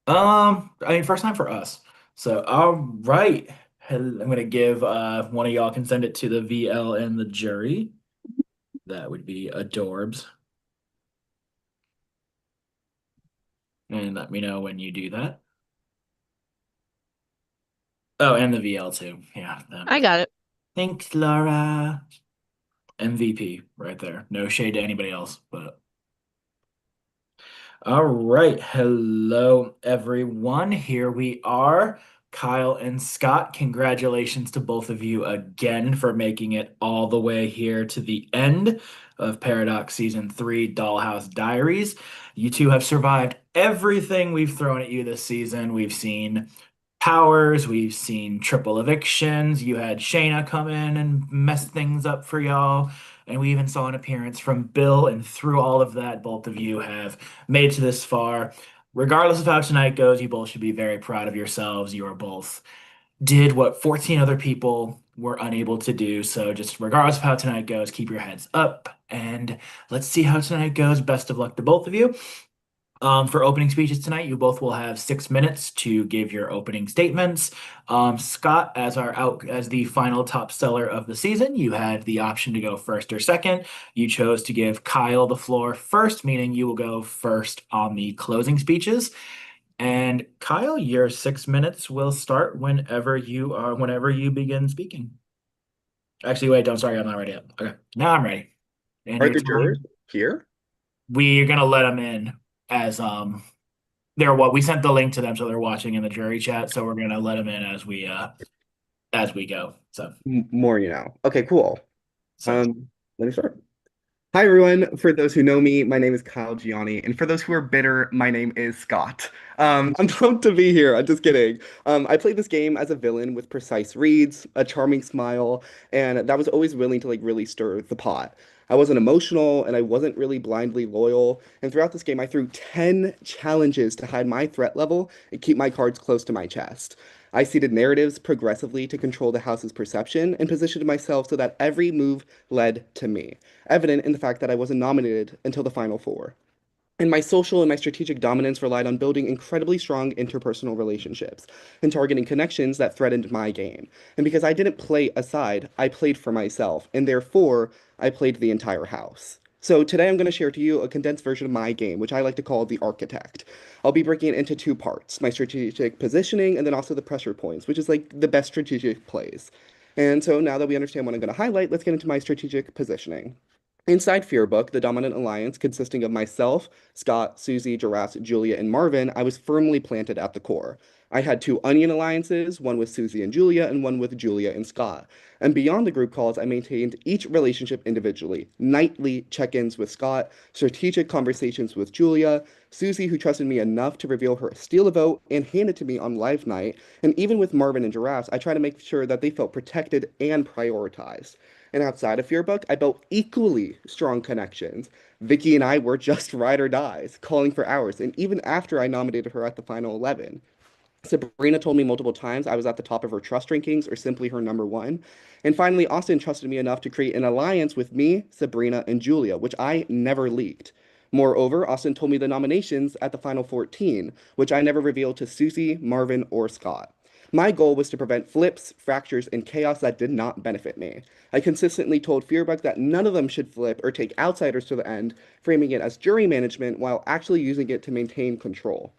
I mean, first time for us. So, all right. I'm gonna give one of y'all can send it to the VL and the jury. That would be adorbs. And let me know when you do that. Oh, and the VL too. Yeah, them. I got it. Thanks, Laura. MVP right there. No shade to anybody else, but all right. Hello, everyone. Here we are. Kyle and Scott, congratulations to both of you again for making it all the way here to the end of Paradox Season 3 Dollhouse Diaries. You two have survived everything we've thrown at you this season. We've seen powers, we've seen triple evictions. You had Shayna come in and mess things up for y'all. And we even saw an appearance from Bill. And through all of that, both of you have made it to this far. Regardless of how tonight goes, you both should be very proud of yourselves. You are both did what 14 other people were unable to do. So just regardless of how tonight goes, keep your heads up and let's see how tonight goes. Best of luck to both of you. For opening speeches tonight, you both will have 6 minutes to give your opening statements. Scott, as the final top seller of the season, you had the option to go first or second. You chose to give Kyle the floor first, meaning you will go first on the closing speeches. And Kyle, your 6 minutes will start whenever you begin speaking. Actually, wait, don't sorry, I'm not ready yet. Okay, now I'm ready. And Are your the jurors time, here? we're gonna let them in as they're what we sent the link to them, so they're watching in the jury chat. So we're gonna let them in as we go. More, you know. Okay, cool. So Let me start. Hi, everyone. For those who know me, my name is Kyle Gianni, and for those who are bitter, my name is Scott. I'm pumped to be here. I'm just kidding. I played this game as a villain with precise reads, a charming smile, and that was always willing to really stir the pot. I wasn't emotional, and I wasn't really blindly loyal. And throughout this game, I threw 10 challenges to hide my threat level and keep my cards close to my chest. I seeded narratives progressively to control the house's perception and positioned myself so that every move led to me, evident in the fact that I wasn't nominated until the final four. And my social and my strategic dominance relied on building incredibly strong interpersonal relationships and targeting connections that threatened my game. And because I didn't play a side, I played for myself, and therefore I played the entire house. So today I'm going to share to you a condensed version of my game, which I like to call the Architect. I'll be breaking it into two parts, my strategic positioning and then also the pressure points, which is like the best strategic plays. And so now that we understand what I'm going to highlight, let's get into my strategic positioning. Inside Fearbook, the dominant alliance consisting of myself, Scott, Susie, Giraffes, Julia, and Marvin, I was firmly planted at the core. I had two onion alliances, one with Susie and Julia, and one with Julia and Scott. And beyond the group calls, I maintained each relationship individually. Nightly check-ins with Scott, strategic conversations with Julia, Susie, who trusted me enough to reveal her steal a vote and hand it to me on live night, and even with Marvin and Giraffes, I try to make sure that they felt protected and prioritized. And outside of Fearbook, I built equally strong connections. Vicky and I were just ride or dies, calling for hours, and even after I nominated her at the final 11. Sabrina told me multiple times I was at the top of her trust rankings or simply her number one. And finally, Austin trusted me enough to create an alliance with me, Sabrina, and Julia, which I never leaked. Moreover, Austin told me the nominations at the final 14, which I never revealed to Susie, Marvin, or Scott. My goal was to prevent flips, fractures, and chaos that did not benefit me. I consistently told Fearbuck that none of them should flip or take outsiders to the end, framing it as jury management while actually using it to maintain control.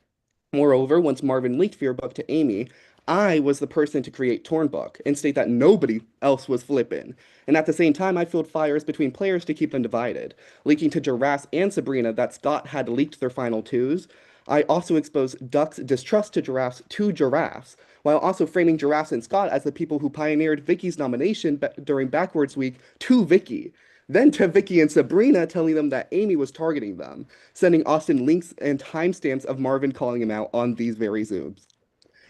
Moreover, once Marvin leaked Fearbook to Amy, I was the person to create Tornbook and state that nobody else was flipping. And at the same time, I filled fires between players to keep them divided, leaking to Giraffes and Sabrina that Scott had leaked their final twos. I also exposed Duck's distrust to Giraffes, while also framing Giraffes and Scott as the people who pioneered Vicky's nomination during Backwards Week to Vicky. Then to Vicky and Sabrina, telling them that Amy was targeting them, sending Austin links and timestamps of Marvin calling him out on these very Zooms.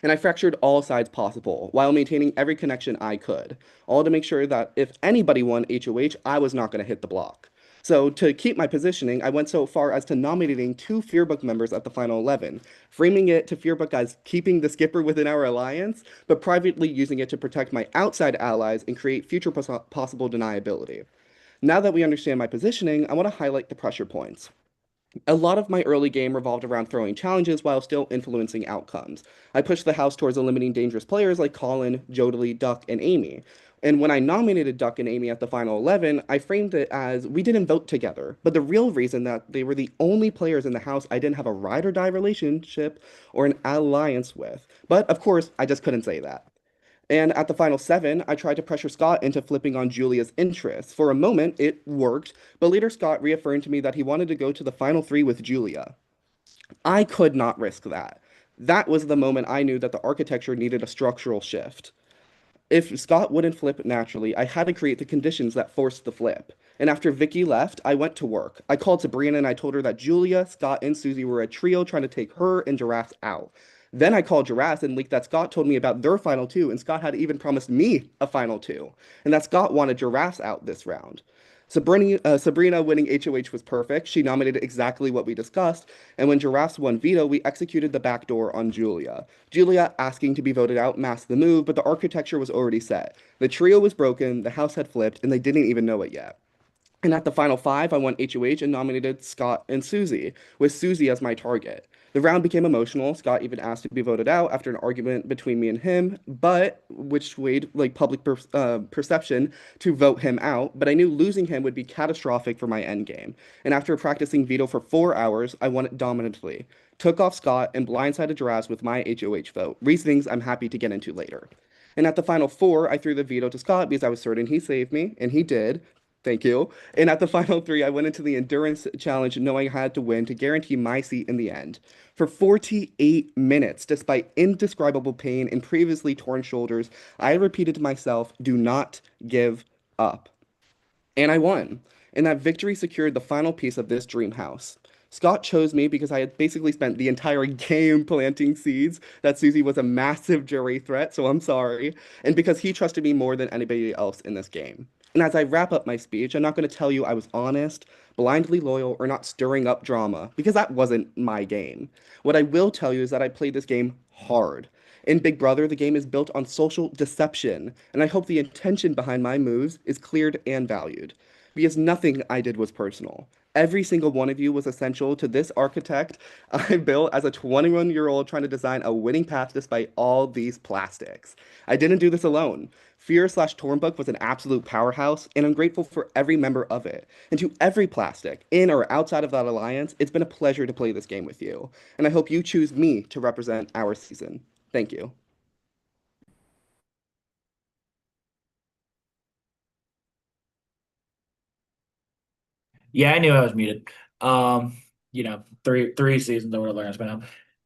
And I fractured all sides possible while maintaining every connection I could, all to make sure that if anybody won HOH, I was not going to hit the block. So, to keep my positioning, I went so far as to nominating two Fearbook members at the final 11, framing it to Fearbook as keeping the skipper within our alliance, but privately using it to protect my outside allies and create future possible deniability. Now that we understand my positioning, I want to highlight the pressure points. A lot of my early game revolved around throwing challenges while still influencing outcomes. I pushed the house towards eliminating dangerous players like Colin, Jodely, Duck, and Amy. And when I nominated Duck and Amy at the final 11, I framed it as we didn't vote together, but the real reason that they were the only players in the house I didn't have a ride or die relationship or an alliance with. But of course, I just couldn't say that. And at the final 7, I tried to pressure Scott into flipping on Julia's interests. For a moment, it worked, but later Scott reaffirmed to me that he wanted to go to the final 3 with Julia. I could not risk that. That was the moment I knew that the architecture needed a structural shift. If Scott wouldn't flip naturally, I had to create the conditions that forced the flip. And after Vicky left, I went to work. I called Sabrina and I told her that Julia, Scott, and Susie were a trio trying to take her and Giraffes out. Then I called Giraffes and leaked that Scott told me about their final 2, and Scott had even promised me a final 2, and that Scott wanted Giraffes out this round. Sabrina winning HOH was perfect. She nominated exactly what we discussed, and when Giraffes won veto, we executed the backdoor on Julia. Julia asking to be voted out masked the move, but the architecture was already set. The trio was broken, the house had flipped, and they didn't even know it yet. And at the final 5, I won HOH and nominated Scott and Susie, with Susie as my target. The round became emotional. Scott even asked to be voted out after an argument between me and him, but which swayed like perception to vote him out. But I knew losing him would be catastrophic for my endgame. And after practicing veto for 4 hours, I won it dominantly. Took off Scott and blindsided Jaraz with my HOH vote. Reasonings I'm happy to get into later. And at the final 4, I threw the veto to Scott because I was certain he saved me, and he did. Thank you. And at the final 3, I went into the endurance challenge knowing I had to win to guarantee my seat in the end. For 48 minutes, despite indescribable pain and previously torn shoulders, I repeated to myself, do not give up. And I won. And that victory secured the final piece of this dream house. Scott chose me because I had basically spent the entire game planting seeds that Susie was a massive jury threat, so I'm sorry, and because he trusted me more than anybody else in this game. And as I wrap up my speech, I'm not going to tell you I was honest, blindly loyal, or not stirring up drama, because that wasn't my game. What I will tell you is that I played this game hard. In Big Brother, the game is built on social deception, and I hope the intention behind my moves is cleared and valued. Because nothing I did was personal. Every single one of you was essential to this architect I built as a 21-year-old trying to design a winning path despite all these plastics. I didn't do this alone. Fear/Tornbook was an absolute powerhouse, and I'm grateful for every member of it. And to every plastic, in or outside of that alliance, it's been a pleasure to play this game with you. And I hope you choose me to represent our season. Thank you. Yeah, I knew I was muted. Three seasons I would have learned by now.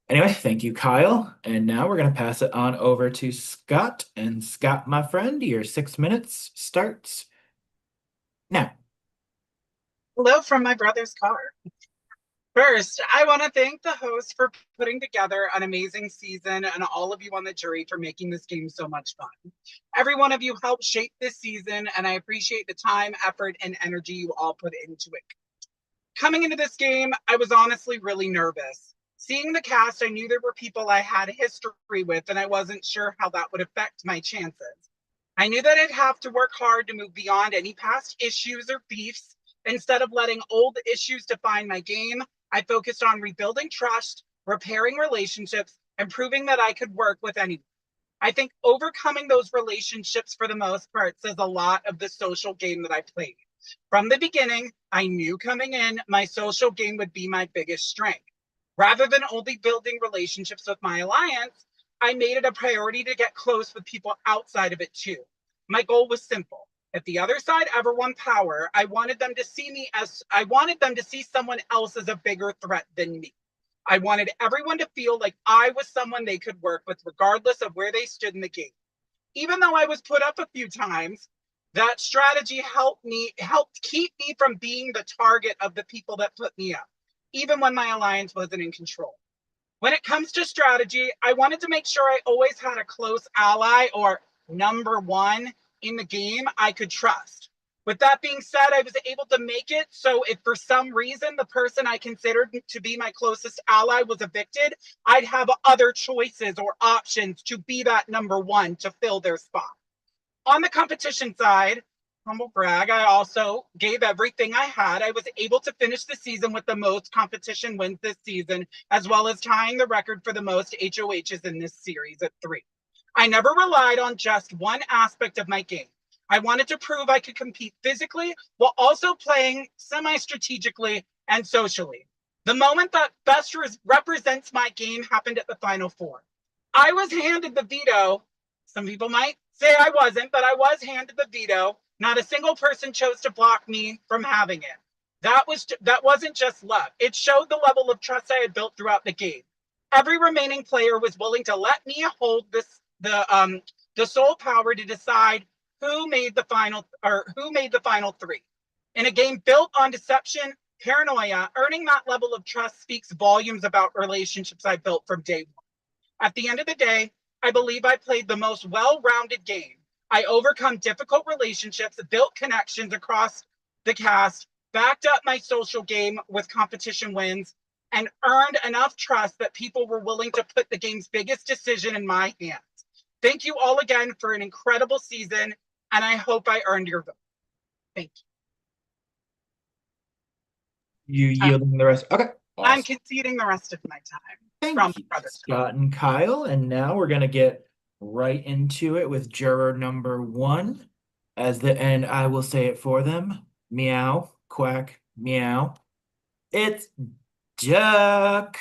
Anyway, thank you, Kyle. And now we're gonna pass it on over to Scott. And Scott, my friend, your 6 minutes starts now. Hello from my brother's car. First, I want to thank the host for putting together an amazing season and all of you on the jury for making this game so much fun. Every one of you helped shape this season, and I appreciate the time, effort, and energy you all put into it. Coming into this game, I was honestly really nervous. Seeing the cast, I knew there were people I had history with, and I wasn't sure how that would affect my chances. I knew that I'd have to work hard to move beyond any past issues or beefs. Instead of letting old issues define my game, I focused on rebuilding trust, repairing relationships, and proving that I could work with anyone. I think overcoming those relationships for the most part says a lot of the social game that I played. From the beginning, I knew coming in, my social game would be my biggest strength. Rather than only building relationships with my alliance, I made it a priority to get close with people outside of it too. My goal was simple. If the other side ever won power, I wanted them to see someone else as a bigger threat than me. I wanted everyone to feel like I was someone they could work with regardless of where they stood in the game. Even though I was put up a few times, that strategy helped keep me from being the target of the people that put me up, even when my alliance wasn't in control. When it comes to strategy, I wanted to make sure I always had a close ally or number one in the game I could trust. With that being said, I was able to make it so if for some reason the person I considered to be my closest ally was evicted, I'd have other choices or options to be that number one to fill their spot. On the competition side, humble brag, I also gave everything I had. I was able to finish the season with the most competition wins this season, as well as tying the record for the most HOHs in this series at 3. I never relied on just one aspect of my game. I wanted to prove I could compete physically while also playing semi-strategically and socially. The moment that best represents my game happened at the Final Four. I was handed the veto. Some people might say I wasn't, but I was handed the veto. Not a single person chose to block me from having it. That wasn't just luck. It showed the level of trust I had built throughout the game. Every remaining player was willing to let me hold the sole power to decide who made the final 3. In a game built on deception, paranoia, earning that level of trust speaks volumes about relationships I built from day one. At the end of the day, I believe I played the most well-rounded game. I overcome difficult relationships, built connections across the cast, backed up my social game with competition wins, and earned enough trust that people were willing to put the game's biggest decision in my hands. Thank you all again for an incredible season, and I hope I earned your vote. Thank You you. yielding the rest? Okay. I'm Awesome. conceding the rest of my time from Thank you, Brothers. Scott and Kyle. And now we're gonna get right into it with juror number 1. And I will say it for them. Meow, quack, meow. It's Duck.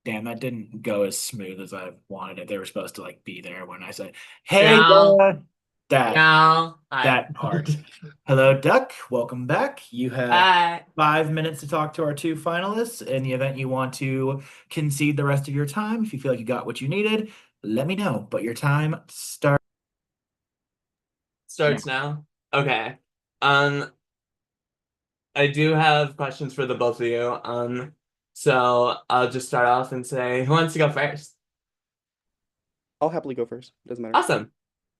Damn, that didn't go as smooth as I wanted it. They were supposed to like be there when I said, "Hey, Yeah. That Yeah. Hi. that part." Hello, Duck. Welcome back. You have Hi. 5 minutes to talk to our 2 finalists. In the event you want to concede the rest of your time, if you feel like you got what you needed, let me know. But your time starts now. Starts now. Okay. Um, I do have questions for the both of you. So I'll just start off and say, who wants to go first? I'll happily go first. Doesn't matter. Awesome.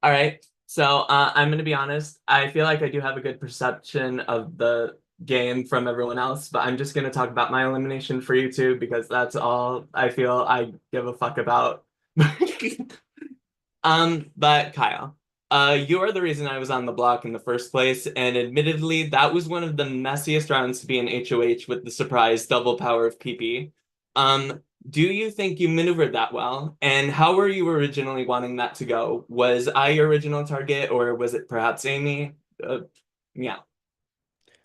All right. So I'm gonna be honest. I feel like I do have a good perception of the game from everyone else, but I'm just gonna talk about my elimination for you two because that's all I feel I give a fuck about. But Kyle, you are the reason I was on the block in the first place, and admittedly, that was one of the messiest rounds to be in HOH with the surprise double power of PP. Do you think you maneuvered that well? And how were you originally wanting that to go? Was I your original target, or was it perhaps Amy? Yeah.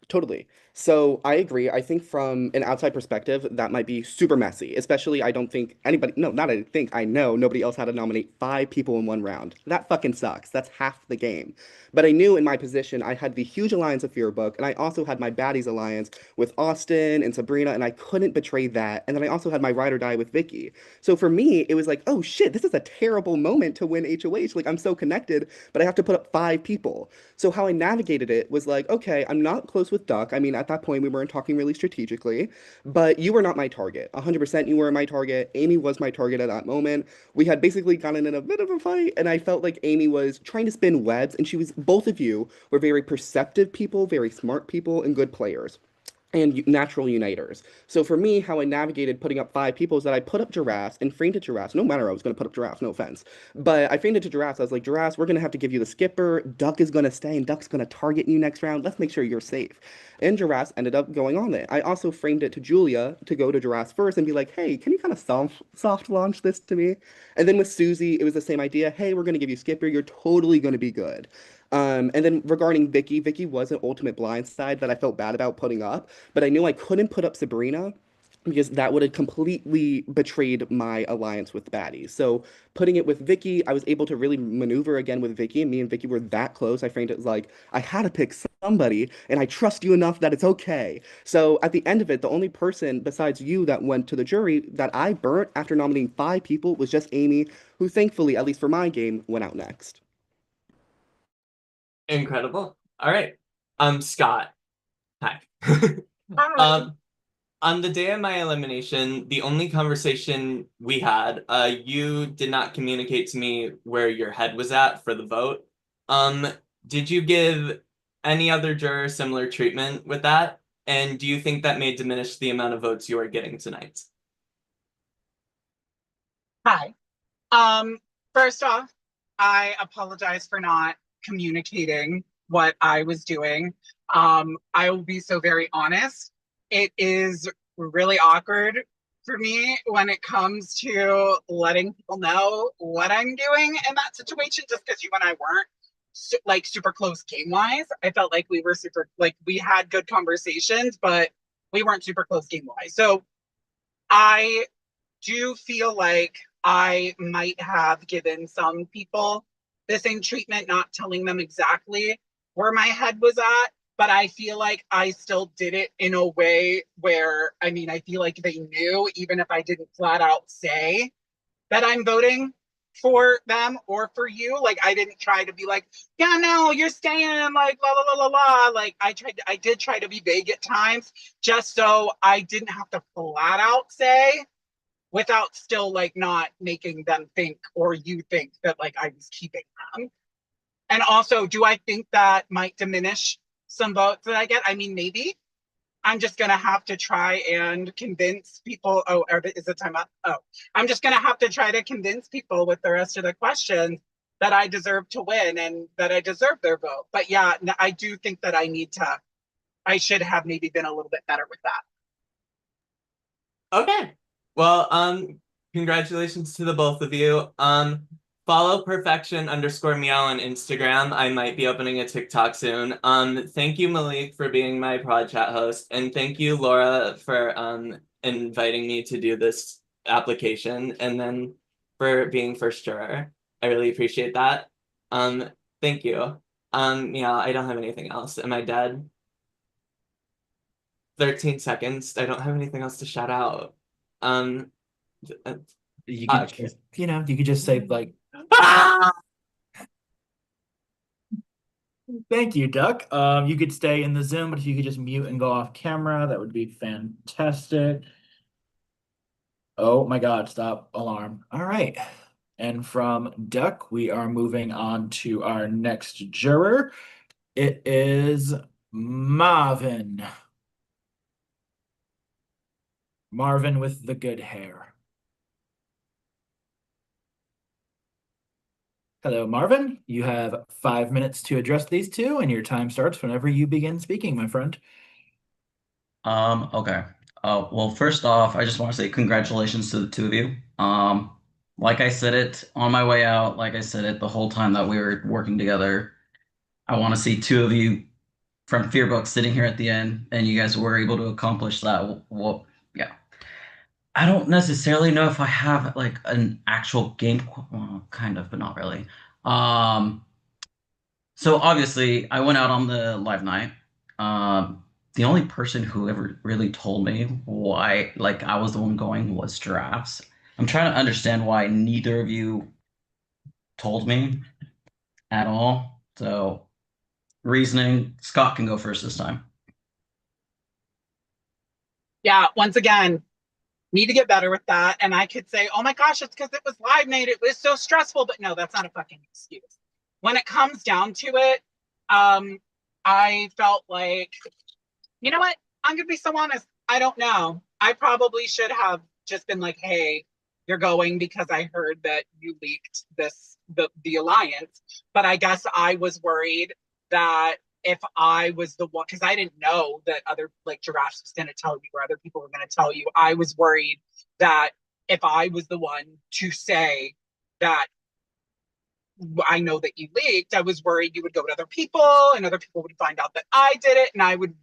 Totally. So I agree. I think from an outside perspective, that might be super messy. Especially, I don't think anybody, no, not I think, I know nobody else had to nominate 5 people in one round. That fucking sucks. That's half the game. But I knew in my position, I had the huge alliance of Fearbook, and I also had my baddies alliance with Austin and Sabrina, and I couldn't betray that. And then I also had my ride or die with Vicky. So for me, it was like, oh shit, this is a terrible moment to win HOH. Like, I'm so connected, but I have to put up 5 people. So how I navigated it was like, okay, I'm not close with Duck. I mean, at that point, we weren't talking really strategically, but you were not my target. 100% you were my target. Amy was my target at that moment. We had basically gotten in a bit of a fight, and I felt like Amy was trying to spin webs, and both of you were very perceptive people, very smart people, and good players and natural uniters. So for me, how I navigated putting up 5 people is that I put up giraffes and framed it giraffes. No matter I was going to put up giraffes, no offense. But I framed it to giraffes. I was like, giraffes, we're going to have to give you the skipper. Duck is going to stay and Duck's going to target you next round. Let's make sure you're safe. And giraffes ended up going on it. I also framed it to Julia to go to giraffes first and be like, hey, can you kind of soft launch this to me? And then with Susie, it was the same idea. Hey, we're going to give you skipper. You're totally going to be good. And then regarding Vicky, Vicky was an ultimate blindside that I felt bad about putting up, but I knew I couldn't put up Sabrina because that would have completely betrayed my alliance with baddies. So putting it with Vicky, I was able to really maneuver again with Vicky, and me and Vicky were that close. I framed it as like, I had to pick somebody, and I trust you enough that it's okay. So at the end of it, the only person besides you that went to the jury that I burnt after nominating 5 people was just Amy, who thankfully, at least for my game, went out next. Incredible. All right. Scott. Hi. Hi. Um, on the day of my elimination, the only conversation we had, you did not communicate to me where your head was at for the vote. Um, did you give any other juror similar treatment with that? And do you think that may diminish the amount of votes you are getting tonight? Hi. First off, I apologize for not communicating what I was doing. I will be so very honest. It is really awkward for me when it comes to letting people know what I'm doing in that situation, just because you and I weren't like super close game wise. I felt like we were super, like we had good conversations, but we weren't super close game wise. So I do feel like I might have given some people the same treatment, not telling them exactly where my head was at. But I feel like I still did it in a way where, I mean, I feel like they knew, even if I didn't flat out say that I'm voting for them or for you. Like, I didn't try to be like, yeah, no, you're staying, like, la, la, la, la, la. Like, I did try to be vague at times just so I didn't have to flat out say without still like not making them think or you think that like I was keeping them. And also, do I think that might diminish some votes that I get? I mean, maybe. I'm just gonna have to try and convince people. Oh, is the time up? Oh, I'm just gonna have to try to convince people with the rest of the questions that I deserve to win and that I deserve their vote. But yeah, I do think that I should have maybe been a little bit better with that. Okay. Well, congratulations to the both of you. Follow perfection underscore meow on Instagram. I might be opening a TikTok soon. Thank you, Malik, for being my pod chat host, and thank you, Laura, for inviting me to do this application, and then for being first juror. I really appreciate that. Um, Thank you. Yeah, I don't have anything else. Am I dead? 13 seconds. I don't have anything else to shout out. Um, uh, You could just, you could just say like, ah! "Thank you, Duck." You could stay in the Zoom, but if you could just mute and go off camera, that would be fantastic. Oh my God, stop alarm. All right. And from Duck, we are moving on to our next juror. It is Marvin. Marvin with the good hair. Hello, Marvin. You have 5 minutes to address these two, and your time starts whenever you begin speaking, my friend. Okay. Well, first off, I just want to say congratulations to the two of you. Like I said it on my way out, like I said it the whole time that we were working together. I want to see two of you from Fearbook sitting here at the end, and you guys were able to accomplish that. Well, yeah. I don't necessarily know if I have like an actual game, well, kind of, but not really. Um, so obviously, I went out on the live night. The only person who ever really told me why, like, I was the one going was Giraffes. I'm trying to understand why neither of you told me at all. So, reasoning, Scott can go first this time. Yeah, once again, need to get better with that. And I could say, oh my gosh, it's because it was live night. It was so stressful. But no, that's not a fucking excuse. When it comes down to it, I felt like, you know what? I'm going to be so honest. I don't know. I probably should have just been like, hey, you're going because I heard that you leaked the alliance. But I guess I was worried that if I was the one, because I didn't know that other like Giraffes was going to tell you or other people were going to tell you. I was worried that if I was the one to say that I know that you leaked, I was worried you would go to other people and other people would find out that I did it. And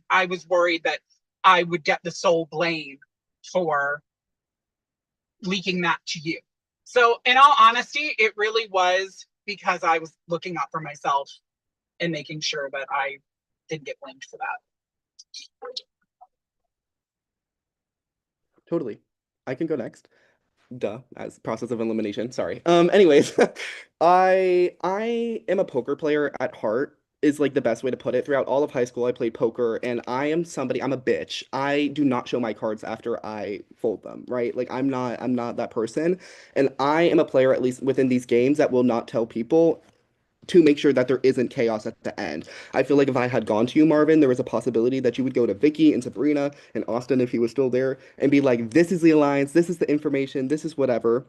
I was worried that I would get the sole blame for leaking that to you. So in all honesty, it really was because I was looking out for myself and making sure that I didn't get blamed for that. Totally. I can go next. Duh, as process of elimination. Sorry. Anyways, I am a poker player at heart is like the best way to put it. Throughout all of high school, I played poker, and I'm a bitch. I do not show my cards after I fold them, right? Like I'm not that person. And I am a player, at least within these games, that will not tell people to make sure that there isn't chaos at the end. I feel like if I had gone to you, Marvin, there was a possibility that you would go to Vicky and Sabrina and Austin if he was still there and be like, this is the alliance, this is the information, this is whatever.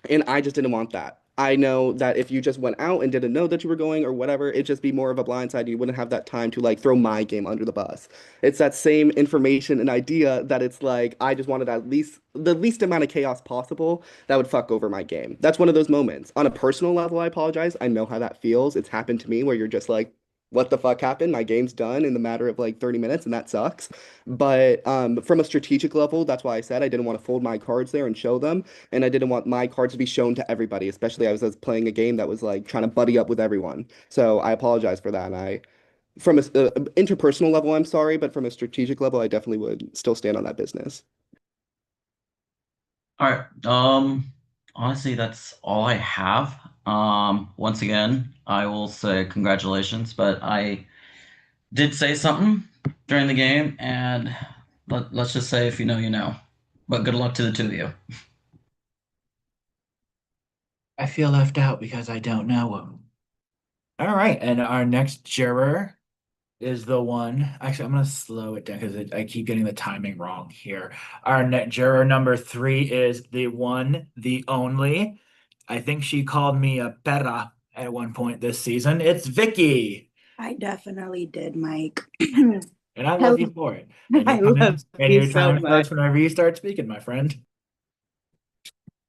And I just didn't want that. I know that if you just went out and didn't know that you were going or whatever, it'd just be more of a blindside. You wouldn't have that time to like throw my game under the bus. It's that same information and idea that it's like I just wanted at least the least amount of chaos possible that would fuck over my game. That's one of those moments. On a personal level, I apologize. I know how that feels. It's happened to me where you're just like, what the fuck happened? My game's done in the matter of like 30 minutes, and that sucks. But from a strategic level, that's why I said I didn't want to fold my cards there and show them, and I didn't want my cards to be shown to everybody, especially I was playing a game that was like trying to buddy up with everyone. So I apologize for that. And from a interpersonal level, I'm sorry, but from a strategic level, I definitely would still stand on that business. All right. Honestly, that's all I have. Once again, I will say congratulations, but I did say something during the game, and let's just say if you know, you know. But good luck to the two of you. I feel left out because I don't know him. All right, and our next juror is the one. Actually, I'm gonna slow it down because I keep getting the timing wrong here. Our net juror number three is the one, the only. I think she called me a perra at one point this season. It's Vicky, I definitely did, Mike. and I I, love you for it. And you I come love in, and you your so time much. starts whenever you start speaking, my friend.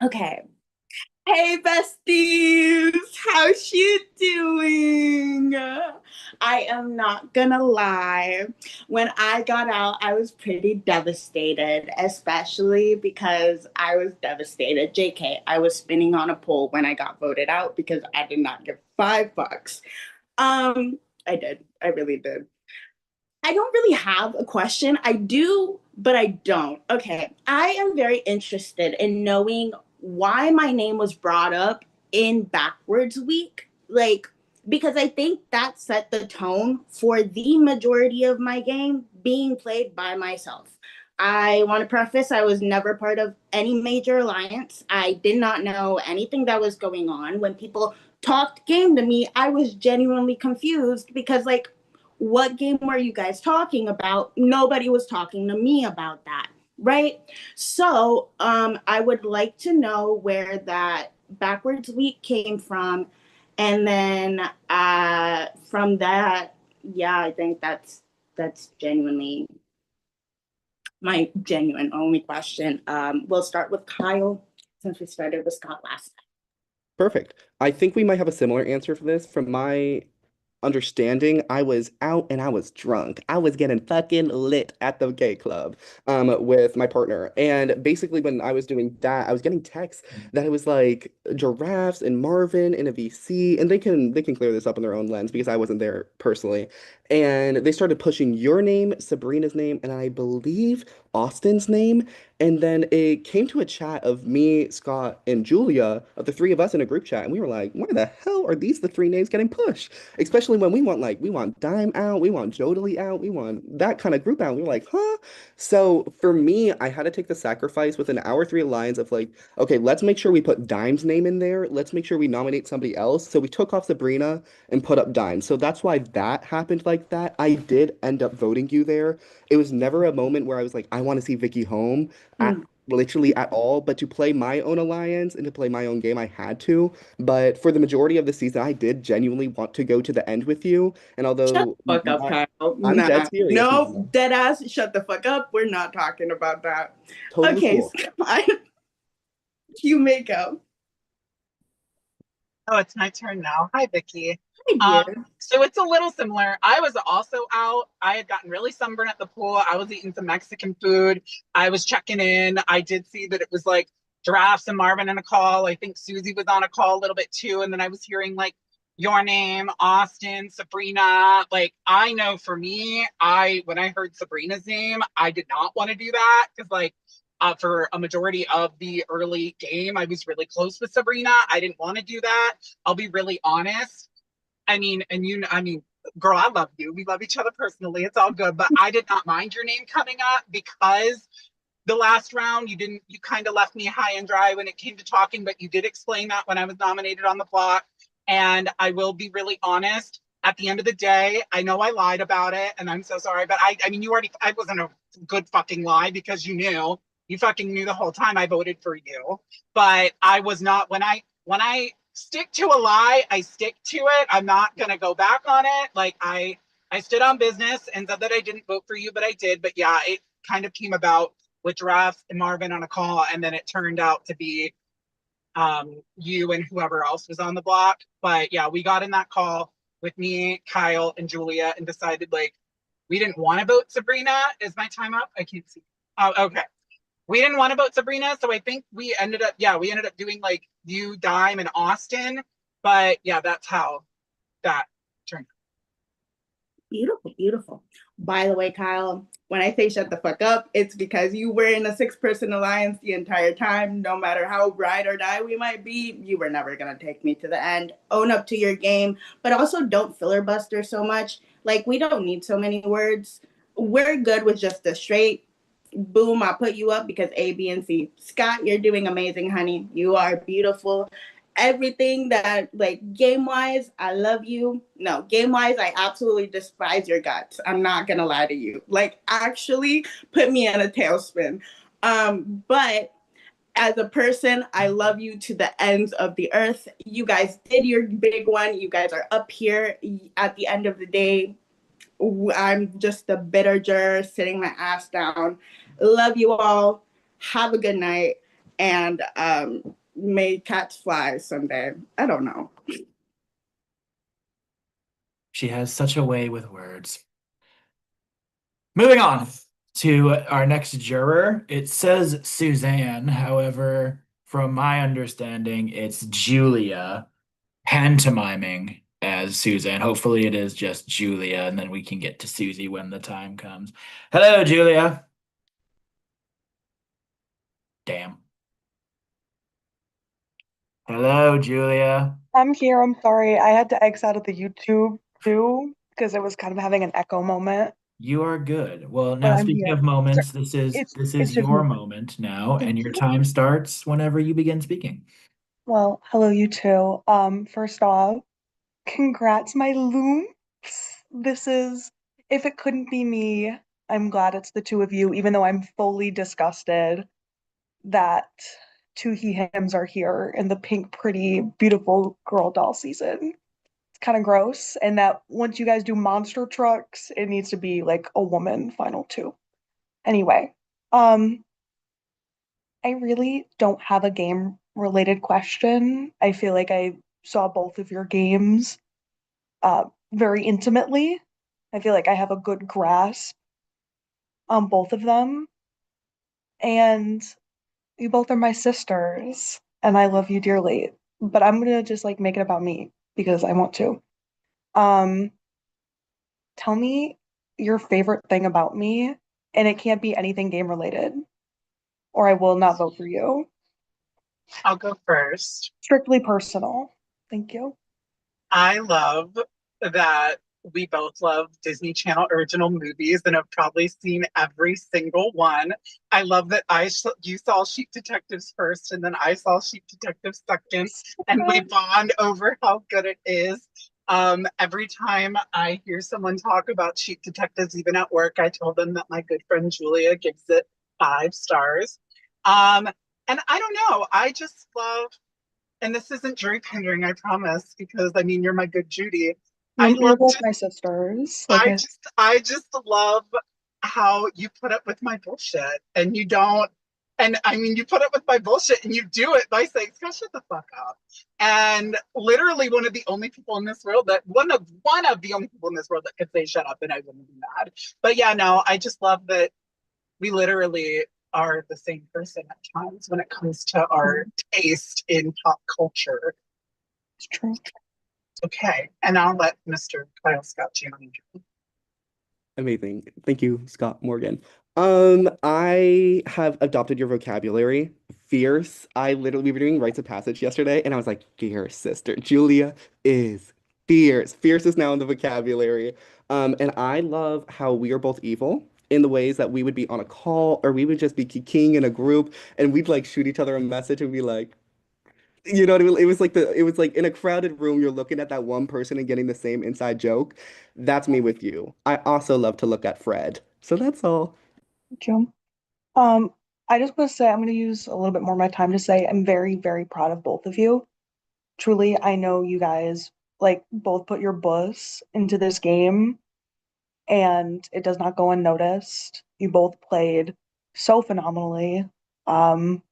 Okay. Hey, besties. How's you doing? I am not gonna lie. When I got out, I was pretty devastated, especially because I was devastated. JK, I was spinning on a pole when I got voted out because I did not give $5. I did. I really did. I don't really have a question. I do, but I don't. Okay. I am very interested in knowing why my name was brought up in backwards week. Like, because I think that set the tone for the majority of my game being played by myself. I want to preface I was never part of any major alliance. I did not know anything that was going on. When people talked game to me, I was genuinely confused because, like, what game were you guys talking about? Nobody was talking to me about that, right? So I would like to know where that backwards week came from. And then from that, yeah, I think that's genuinely my genuine only question. We'll start with Kyle since we started with Scott last time. Perfect. I think we might have a similar answer for this. From my understanding, I was out and I was drunk. I was getting fucking lit at the gay club with my partner. And basically when I was doing that, I was getting texts that it was like Giraffes and Marvin in a VC, and they can clear this up in their own lens because I wasn't there personally. And they started pushing your name, Sabrina's name, and I believe Austin's name. And then it came to a chat of me, Scott, and Julia, of the three of us in a group chat, and we were like, why the hell are these the three names getting pushed? Especially when we want Dime out, we want Jodely out, we want that kind of group out. We were like, huh? So for me, I had to take the sacrifice within our three lines of like, okay, let's make sure we put Dime's name in there. Let's make sure we nominate somebody else. So we took off Sabrina and put up Dime. So that's why that happened like that. I did end up voting you there. It was never a moment where I was like, I want to see Vicky home at Mm. literally at all. But to play my own alliance and to play my own game, I had to. But for the majority of the season, I did genuinely want to go to the end with you. And Shut although the fuck up, Kyle. I'm dead Nah. serious, No, dead ass, shut the fuck up. We're not talking about that. totally Okay, cool. Scott, you may go. Oh, it's my turn now. Hi, Vicky. Hi, dear. So it's a little similar. I was also out. I had gotten really sunburned at the pool. I was eating some Mexican food. I was checking in. I did see that it was like Giraffes and Marvin in a call. I think Susie was on a call a little bit too. And then I was hearing like your name, Austin, Sabrina. Like I know for me, when I heard Sabrina's name, I did not want to do that because like for a majority of the early game, I was really close with Sabrina. I didn't want to do that. I'll be really honest. I mean, girl, I love you. We love each other personally. It's all good. But I did not mind your name coming up because the last round you kind of left me high and dry when it came to talking, but you did explain that when I was nominated on the block. And I will be really honest. At the end of the day, I know I lied about it and I'm so sorry. But I mean, I wasn't a good fucking lie because you fucking knew the whole time I voted for you. But I was not when I stick to a lie, I stick to it. I'm not gonna go back on it. Like I stood on business and said that I didn't vote for you, but I did. But yeah, it kind of came about with Giraffe and Marvin on a call, and then it turned out to be you and whoever else was on the block. But yeah, we got in that call with me, Kyle, and Julia, and decided like we didn't want to vote Sabrina. Is my time up? I can't see. Oh, okay. We didn't want to vote Sabrina, so I think we ended up doing like you, Dime, and Austin. But yeah, that's how that turned out. Beautiful, beautiful. By the way, Kyle, when I say shut the fuck up, it's because you were in a 6-person alliance the entire time. No matter how ride or die we might be, you were never going to take me to the end. Own up to your game, but also don't filibuster so much. Like, we don't need so many words. We're good with just a straight boom, I put you up because A, B, and C. Scott, you're doing amazing, honey. You are beautiful. Everything that, like, game wise, I love you. No, game wise, I absolutely despise your guts. I'm not gonna lie to you. Like, actually, put me in a tailspin. But as a person, I love you to the ends of the earth. You guys did your big one. You guys are up here. At the end of the day, I'm just a bitter juror sitting my ass down. Love you all. Have a good night. And may cats fly someday. I don't know. She has such a way with words. Moving on to our next juror. It says Suzanne. However, from my understanding, it's Julia pantomiming as Suzanne. Hopefully, it is just Julia, and then we can get to Susie when the time comes. Hello, Julia. Damn. Hello, Julia. I'm here. I'm sorry. I had to exit out of the YouTube too because it was kind of having an echo moment. You are good. Well, But now I'm speaking here. of So moments, this is it's this it's is just your me. moment now, and Thank your you. time starts whenever you begin speaking. Well, hello you two. First off, congrats, my looms. This is if it couldn't be me, I'm glad it's the two of you, even though I'm fully disgusted that two he hims are here in the pink, pretty, beautiful girl doll season. It's kind of gross. And that once you guys do monster trucks, it needs to be like a woman final two. Anyway, um, I really don't have a game related question. I feel like I saw both of your games very intimately. I feel like I have a good grasp on both of them. And you both are my sisters, and I love you dearly. But I'm gonna just like make it about me because I want to. Um, Tell me your favorite thing about me, and it can't be anything game related, or I will not vote for you. I'll go first. Strictly personal. Thank you. I love that we both love Disney Channel original movies and have probably seen every single one. I love that you saw Sheep Detectives first and then I saw Sheep Detectives second, and we bond over how good it is. Every time I hear someone talk about Sheep Detectives, even at work, I tell them that my good friend Julia gives it 5 stars. Um, and I don't know, I just love, and this isn't jury pandering, I promise, because I mean you're my good Judy. I You're love both just my sisters. Like I I just love how you put up with my bullshit and you don't, and I mean you put up with my bullshit and you do it by saying, Scott, shut the fuck up. And literally one of the only people in this world that one of the only people in this world that could say shut up and I wouldn't be mad. But yeah, no, I just love that we literally are the same person at times when it comes to our taste in pop culture. it's true. Okay, and I'll let Mr. Kyle Scott Gianni. Amazing. Thank you, Scott Morgan. I have adopted your vocabulary. Fierce. I literally, we were doing rites of passage yesterday, and I was like, fierce sister. Julia is fierce. Fierce is now in the vocabulary. And I love how we are both evil in the ways that we would be on a call or we would just be kikiing in a group and we'd like shoot each other a message and be like, you know what I mean? It was like in a crowded room, you're looking at that one person and getting the same inside joke. That's me with you. I also love to look at Fred. So that's all. Thank you. Um, I just want to say I'm going to use a little bit more of my time to say I'm very, very proud of both of you. truly, I know you guys like both put your bus into this game and it does not go unnoticed. You both played so phenomenally, um,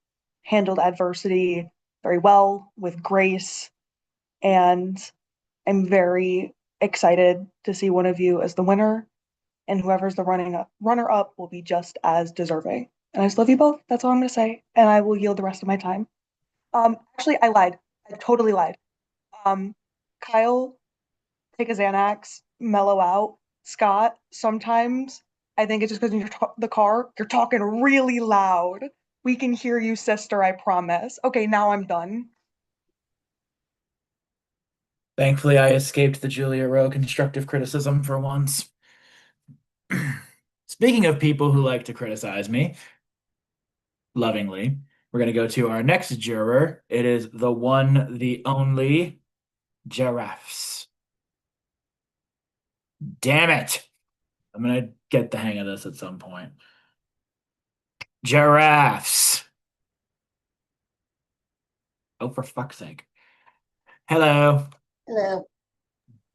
handled adversity very well with grace, and I'm very excited to see one of you as the winner, and whoever's the runner up will be just as deserving. And I just love you both. That's all I'm gonna say, and I will yield the rest of my time. Actually, I lied. I totally lied. Um, Kyle, take a Xanax, mellow out. Scott, sometimes I think it's just because in the car, you're talking really loud. We can hear you, sister, I promise. Okay, now I'm done. Thankfully, I escaped the Julia Rowe constructive criticism for once. Speaking of people who like to criticize me lovingly, we're going to go to our next juror. It is the one, the only Giraffes. Damn it. I'm going to get the hang of this at some point. Giraffes. Oh, for fuck's sake. Hello. Hello.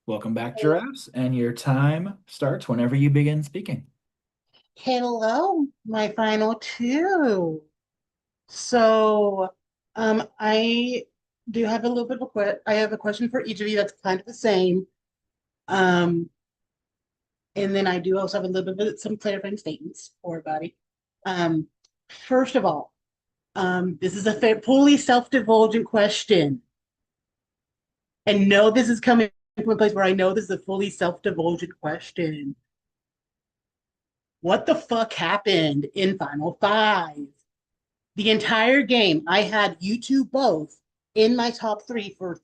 Welcome back, Giraffes. And your time starts whenever you begin speaking. Hello, my final two. So, I do have a little bit of I have a question for each of you that's kind of the same. Um, and then I do also have a little bit of some clarifying statements for everybody. Um, First of all, this is a fully self-divulgent question. And no, this is coming from a place where I know this is a fully self-divulgent question. What the fuck happened in Final Five? The entire game, I had you two both in my top three for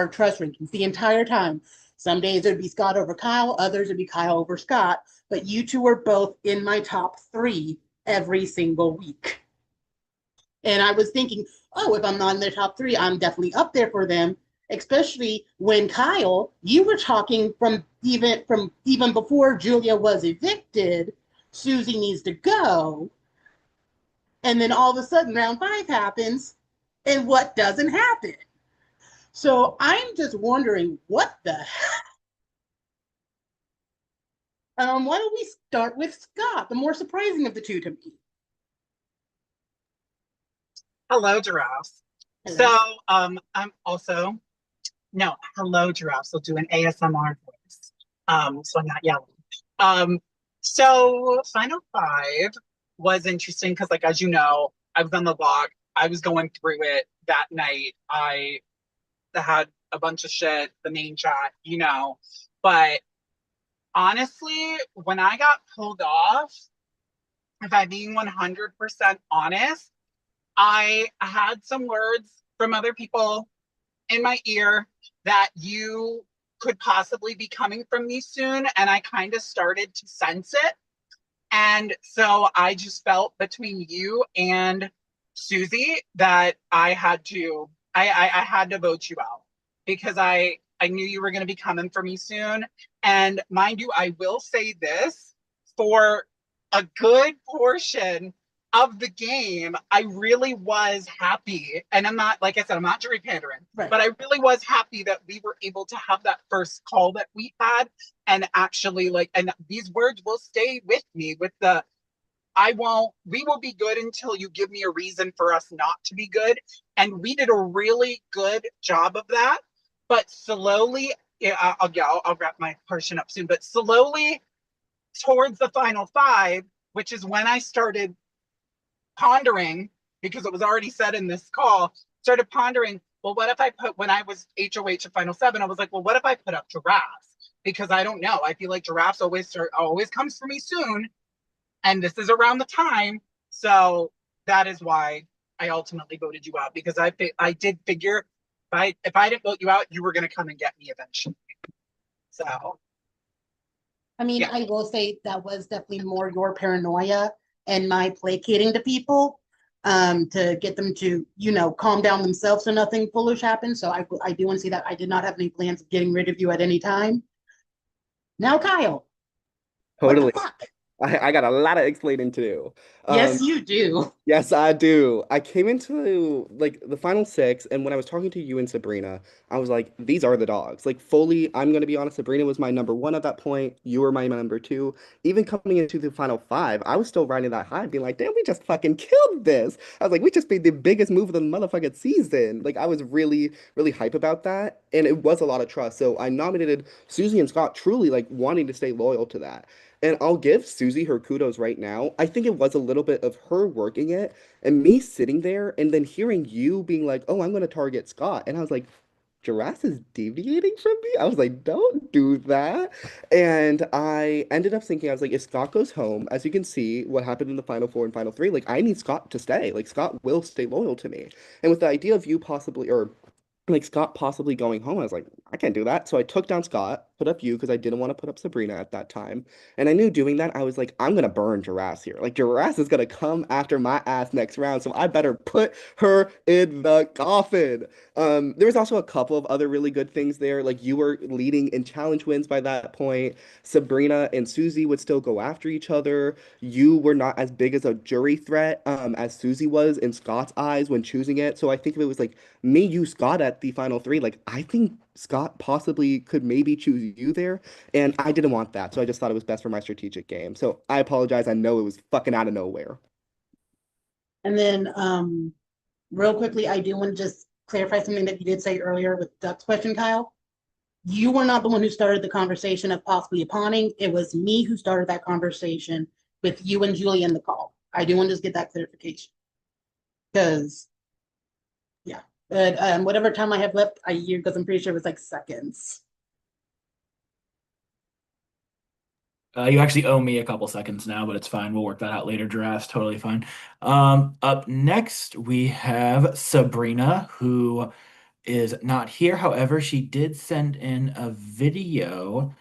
trust rankings the entire time. Some days it'd be Scott over Kyle, others it'd be Kyle over Scott, but you two were both in my top three every single week. And I was thinking, oh, if I'm not in the top three, I'm definitely up there for them. Especially when Kyle, you were talking from even before Julia was evicted, Susie needs to go. And then all of a sudden, round five happens, and what doesn't happen? So I'm just wondering, what the heck? Why don't we start with Scott, the more surprising of the two to me? Hello, giraffes. Hello. So, I'm also no, hello, giraffes. I'll do an ASMR voice. So I'm not yelling. So Final Five was interesting because, like, as you know, I was on the log. I was going through it that night. I had a bunch of shit, the main chat, But honestly, when I got pulled off, if I'm being 100% honest, I had some words from other people in my ear that you could possibly be coming from me soon. And I kind of started to sense it. And so I just felt between you and Susie that I had to vote you out because I knew you were going to be coming for me soon. And mind you, I will say this, for a good portion of the game, I really was happy. And I'm not, like I said, I'm not jury pandering, Right. but I really was happy that we were able to have that first call that we had. And actually, and these words will stay with me with we will be good until you give me a reason for us not to be good. And we did a really good job of that. But slowly, I'll wrap my portion up soon, but slowly towards the final five, which is when I started pondering, because it was already said in this call, started pondering, well, what if I when I was HOH at Final Seven, I was like, well, what if I put up giraffes? Because I don't know. I feel like giraffes always comes for me soon. And this is around the time. So that is why I ultimately voted you out, because I did figure if I didn't vote you out, you were going to come and get me eventually. So I mean, yeah. I will say that was definitely more your paranoia and my placating to people to get them to, calm down themselves so nothing foolish happens. So I do want to see that. I did not have any plans of getting rid of you at any time. Now, Kyle, what the Totally. fuck? I got a lot of explaining to do. Yes, Um, you do. Yes, I do. I came into like the final six, and when I was talking to you and Sabrina, I was like, these are the dogs. Like, fully, I'm gonna be honest, Sabrina was my number one at that point. You were my number two. Even coming into the final five, I was still riding that high, being like, damn, we just fucking killed this. I was like, we just made the biggest move of the motherfucking season. Like, I was really, really hype about that, and it was a lot of trust. So I nominated Susie and Scott, truly like wanting to stay loyal to that. And I'll give Susie her kudos right now. I think it was a little bit of her working it and me sitting there and then hearing you being like, oh, I'm going to target Scott. And I was like, Giraffes is deviating from me. I was like, don't do that. And I ended up thinking, I was like, if Scott goes home, as you can see, what happened in the final four and final three, like, I need Scott to stay. Like, Scott will stay loyal to me. And with the idea of you possibly, or like Scott possibly going home, I was like, I can't do that. So I took down Scott, put up you because I didn't want to put up Sabrina at that time. And I knew doing that, I was like, I'm gonna burn Giraffes here. Like Giraffes is gonna come after my ass next round, so I better put her in the coffin. There was also a couple of other really good things there. Like you were leading in challenge wins by that point. Sabrina and Susie would still go after each other. You were not as big as a jury threat as Susie was in Scott's eyes when choosing it. So I think if it was like me, you, Scott at the final three, like I think Scott possibly could maybe choose you there, and I didn't want that, so I just thought it was best for my strategic game. So I apologize. I know it was fucking out of nowhere. And then, real quickly, I do want to just clarify something that you did say earlier with Duck's question, Kyle. You were not the one who started the conversation of possibly pawning. It was me who started that conversation with you and Julie in the call. I do want to just get that clarification. Because, yeah. But whatever time I have left, because I'm pretty sure it was like seconds. You actually owe me a couple seconds now, but it's fine. We'll work that out later. Giraffes, totally fine. Up next, we have Sabrina, who is not here. However, she did send in a video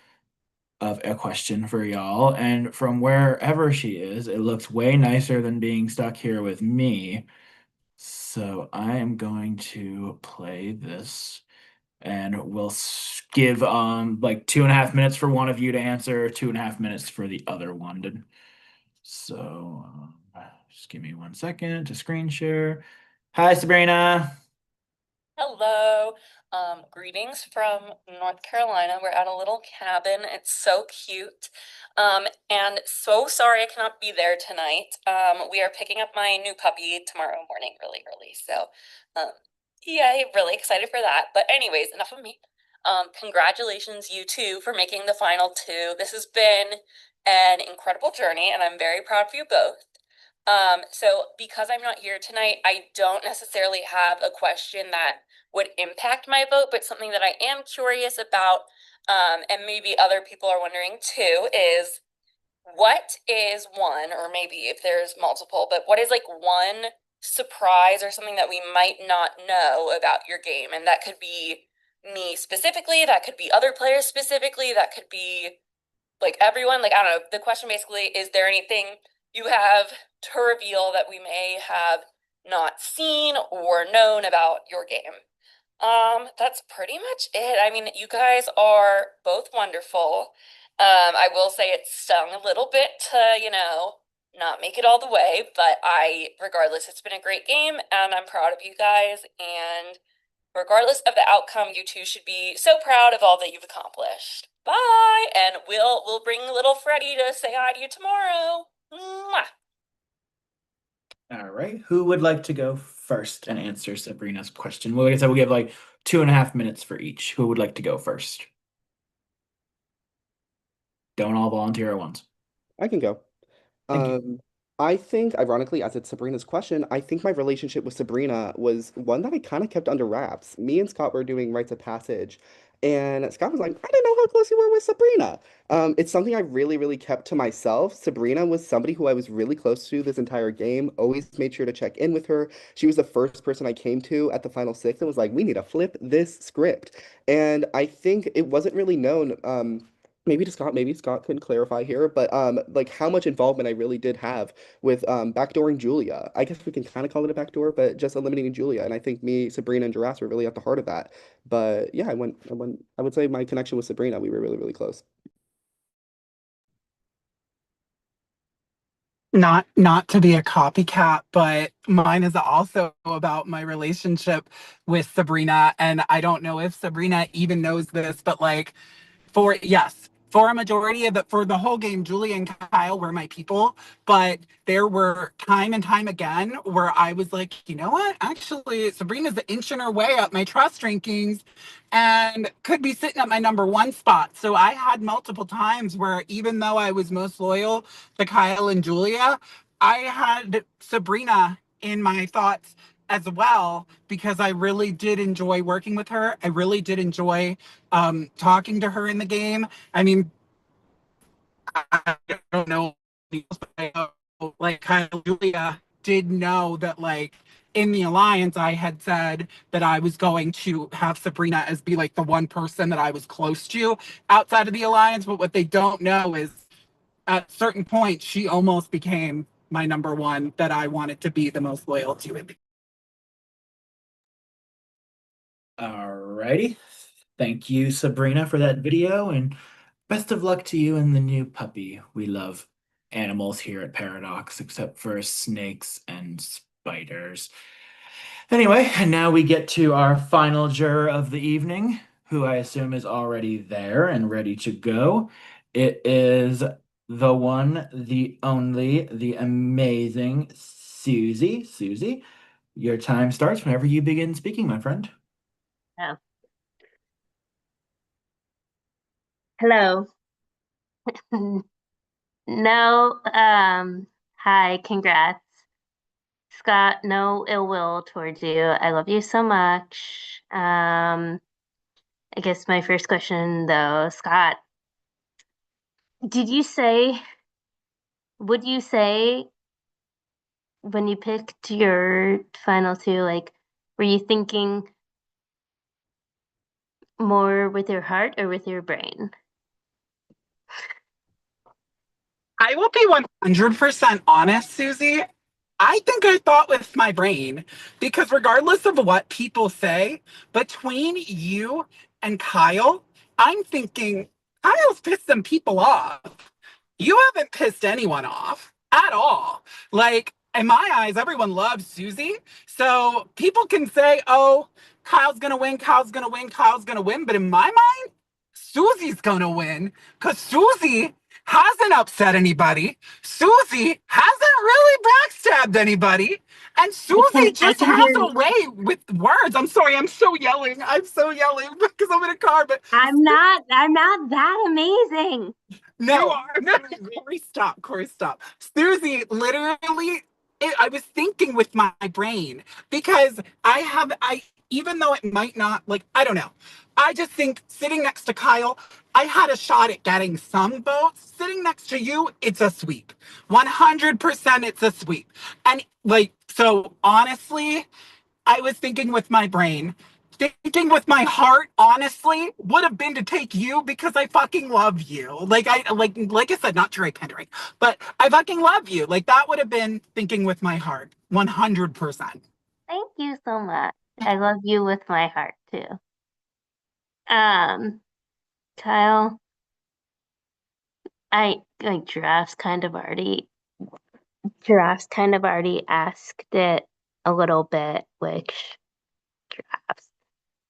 of a question for y'all, and from wherever she is, it looks way nicer than being stuck here with me. So I am going to play this, and we'll give like 2.5 minutes for one of you to answer, 2.5 minutes for the other one to. So just give me 1 second to screen share. Hi, Sabrina. Hello. Greetings from North Carolina. We're at a little cabin. It's so cute. And so sorry I cannot be there tonight. We are picking up my new puppy tomorrow morning really early. So, yeah, really excited for that. But anyways, enough of me. Congratulations, you two, for making the final two. This has been an incredible journey, and I'm very proud of you both. So because I'm not here tonight, I don't necessarily have a question that would impact my vote, but something that I am curious about, and maybe other people are wondering too, is what is one, or maybe if there's multiple, but what is like one surprise or something that we might not know about your game? And that could be me specifically, that could be other players specifically, that could be like everyone. Like, I don't know. The question basically, is there anything you have to reveal that we may have not seen or known about your game? That's pretty much it. I mean, you guys are both wonderful. I will say it stung a little bit to, not make it all the way, but regardless, it's been a great game and I'm proud of you guys. And regardless of the outcome, you two should be so proud of all that you've accomplished. Bye, and we'll bring little Freddie to say hi to you tomorrow. Mwah. All right. Who would like to go first and answer Sabrina's question? Well, like I said, we have like 2.5 minutes for each. Who would like to go first? Don't all volunteer at once. I can go. Thank you. Um, I think, ironically, as it's Sabrina's question, I think my relationship with Sabrina was one that I kind of kept under wraps. Me and Scott were doing rites of passage, and Scott was like, I didn't know how close you were with Sabrina. It's something I really, really kept to myself. Sabrina was somebody who I was really close to this entire game, always made sure to check in with her. She was the first person I came to at the final six and was like, we need to flip this script. And I think it wasn't really known. Maybe to Scott, maybe Scott could clarify here, but like how much involvement I really did have with backdooring Julia. I guess we can kind of call it a backdoor, but just eliminating Julia. And I think me, Sabrina, and Giraffes were really at the heart of that. But yeah, I would say my connection with Sabrina, we were really, really close. Not to be a copycat, but mine is also about my relationship with Sabrina. And I don't know if Sabrina even knows this, but like for a majority of for the whole game, Julie and Kyle were my people, but there were time and time again where I was like, you know what? Actually, Sabrina's inching her way up my trust rankings and could be sitting at my number one spot. So I had multiple times where even though I was most loyal to Kyle and Julia, I had Sabrina in my thoughts as well because I really did enjoy working with her. I really did enjoy talking to her in the game. I mean, I don't know, like Kyle and Julia did know that like in the alliance I had said that I was going to have Sabrina as be like the one person that I was close to outside of the alliance. But what they don't know is at certain points she almost became my number one that I wanted to be the most loyal to it. Alrighty. Thank you, Sabrina, for that video, and best of luck to you and the new puppy. We love animals here at Paradox, except for snakes and spiders. Anyway, and now we get to our final juror of the evening, who I assume is already there and ready to go. It is the one, the only, the amazing Susie. Susie, your time starts whenever you begin speaking, my friend. Oh, hello. No, hi, congrats. Scott, no ill will towards you. I love you so much. I guess my first question though, Scott, did you say, would you say when you picked your final two, like, were you thinking more with your heart or with your brain? I will be 100% honest, Susie. I think I thought with my brain because regardless of what people say, between you and Kyle, I'm thinking Kyle's pissed some people off. You haven't pissed anyone off at all. Like, in my eyes, everyone loves Susie. So people can say, oh, Kyle's going to win, Kyle's going to win, Kyle's going to win. But in my mind, Susie's going to win because Susie hasn't upset anybody. Susie hasn't really backstabbed anybody. And Susie I just can has hear a way with words. I'm sorry, I'm so yelling. I'm so yelling because I'm in a car, but I'm not that amazing. no, no, Corey, stop. Corey, stop. Susie, literally, I was thinking with my brain because even though it might not, like, I don't know. I just think sitting next to Kyle, I had a shot at getting some votes. Sitting next to you, it's a sweep. 100% it's a sweep. And, like, so honestly, I was thinking with my brain. Thinking with my heart, honestly, would have been to take you because I fucking love you. Like I said, not Drake Pendering, but I fucking love you. Like that would have been thinking with my heart, 100%. Thank you so much. I love you with my heart too. Um, Kyle, I like giraffes kind of already asked it a little bit, which giraffes.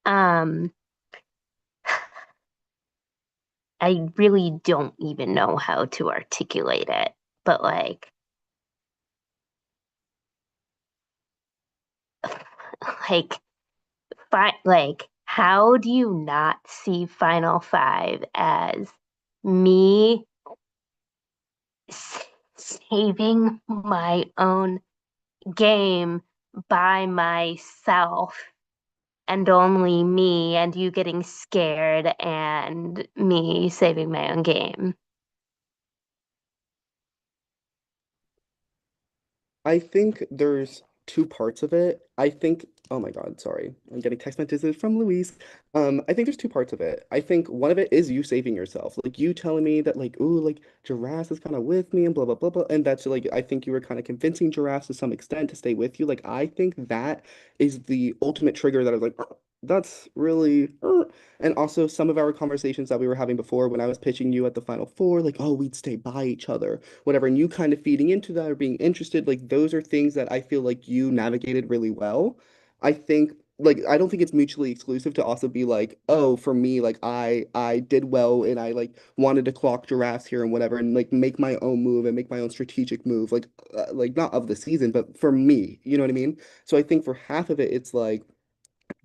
Um, I really don't even know how to articulate it, but like, how do you not see Final Five as me saving my own game by myself and only me and you getting scared and me saving my own game? I think there's two parts of it. I think, oh my God, sorry. I'm getting text messages from Louise. I think there's two parts of it. I think one of it is you saving yourself. Like you telling me that like, ooh, like Giraffes is kind of with me and blah blah blah blah. And that's like I think you were kind of convincing Giraffes to some extent to stay with you. Like I think that is the ultimate trigger that I was like, That's really, and also some of our conversations that we were having before when I was pitching you at the Final Four, like, oh, we'd stay by each other, whatever, and you kind of feeding into that or being interested, like, those are things that I feel like you navigated really well. I think, like, I don't think it's mutually exclusive to also be like, oh, for me, like, I did well and I like wanted to clock giraffes here and whatever, and like make my own move and make my own strategic move, like not of the season, but for me, you know what I mean? So I think for half of it, it's like,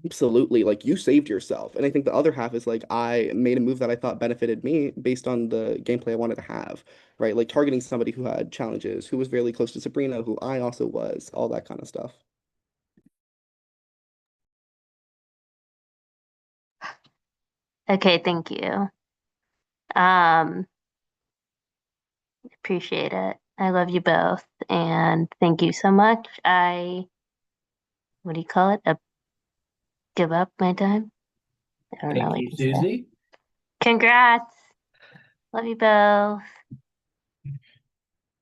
absolutely, like you saved yourself. And I think the other half is like I made a move that I thought benefited me based on the gameplay I wanted to have, right? Like targeting somebody who had challenges, who was really close to Sabrina, who I also was, all that kind of stuff. Okay, thank you. Um, appreciate it. I love you both, and thank you so much. What do you call it? Give up my time? I don't know Thank what you, you say. Susie. Congrats. Love you both.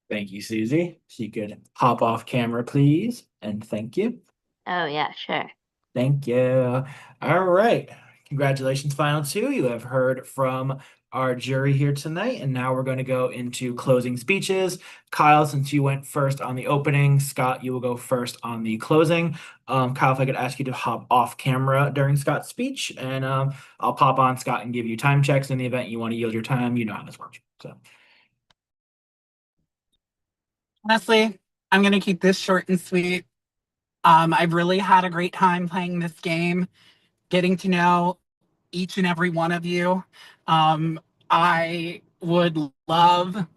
Thank you, Susie. So you could hop off camera, please. And thank you. Oh, yeah, sure. Thank you. All right. Congratulations, final two. You have heard from our jury here tonight. And now we're going to go into closing speeches. Kyle, since you went first on the opening, Scott, you will go first on the closing. Kyle, if I could ask you to hop off camera during Scott's speech, and I'll pop on Scott and give you time checks in the event you want to yield your time. You know how this works. So, Honestly, I'm going to keep this short and sweet. I've really had a great time playing this game, getting to know each and every one of you. I would love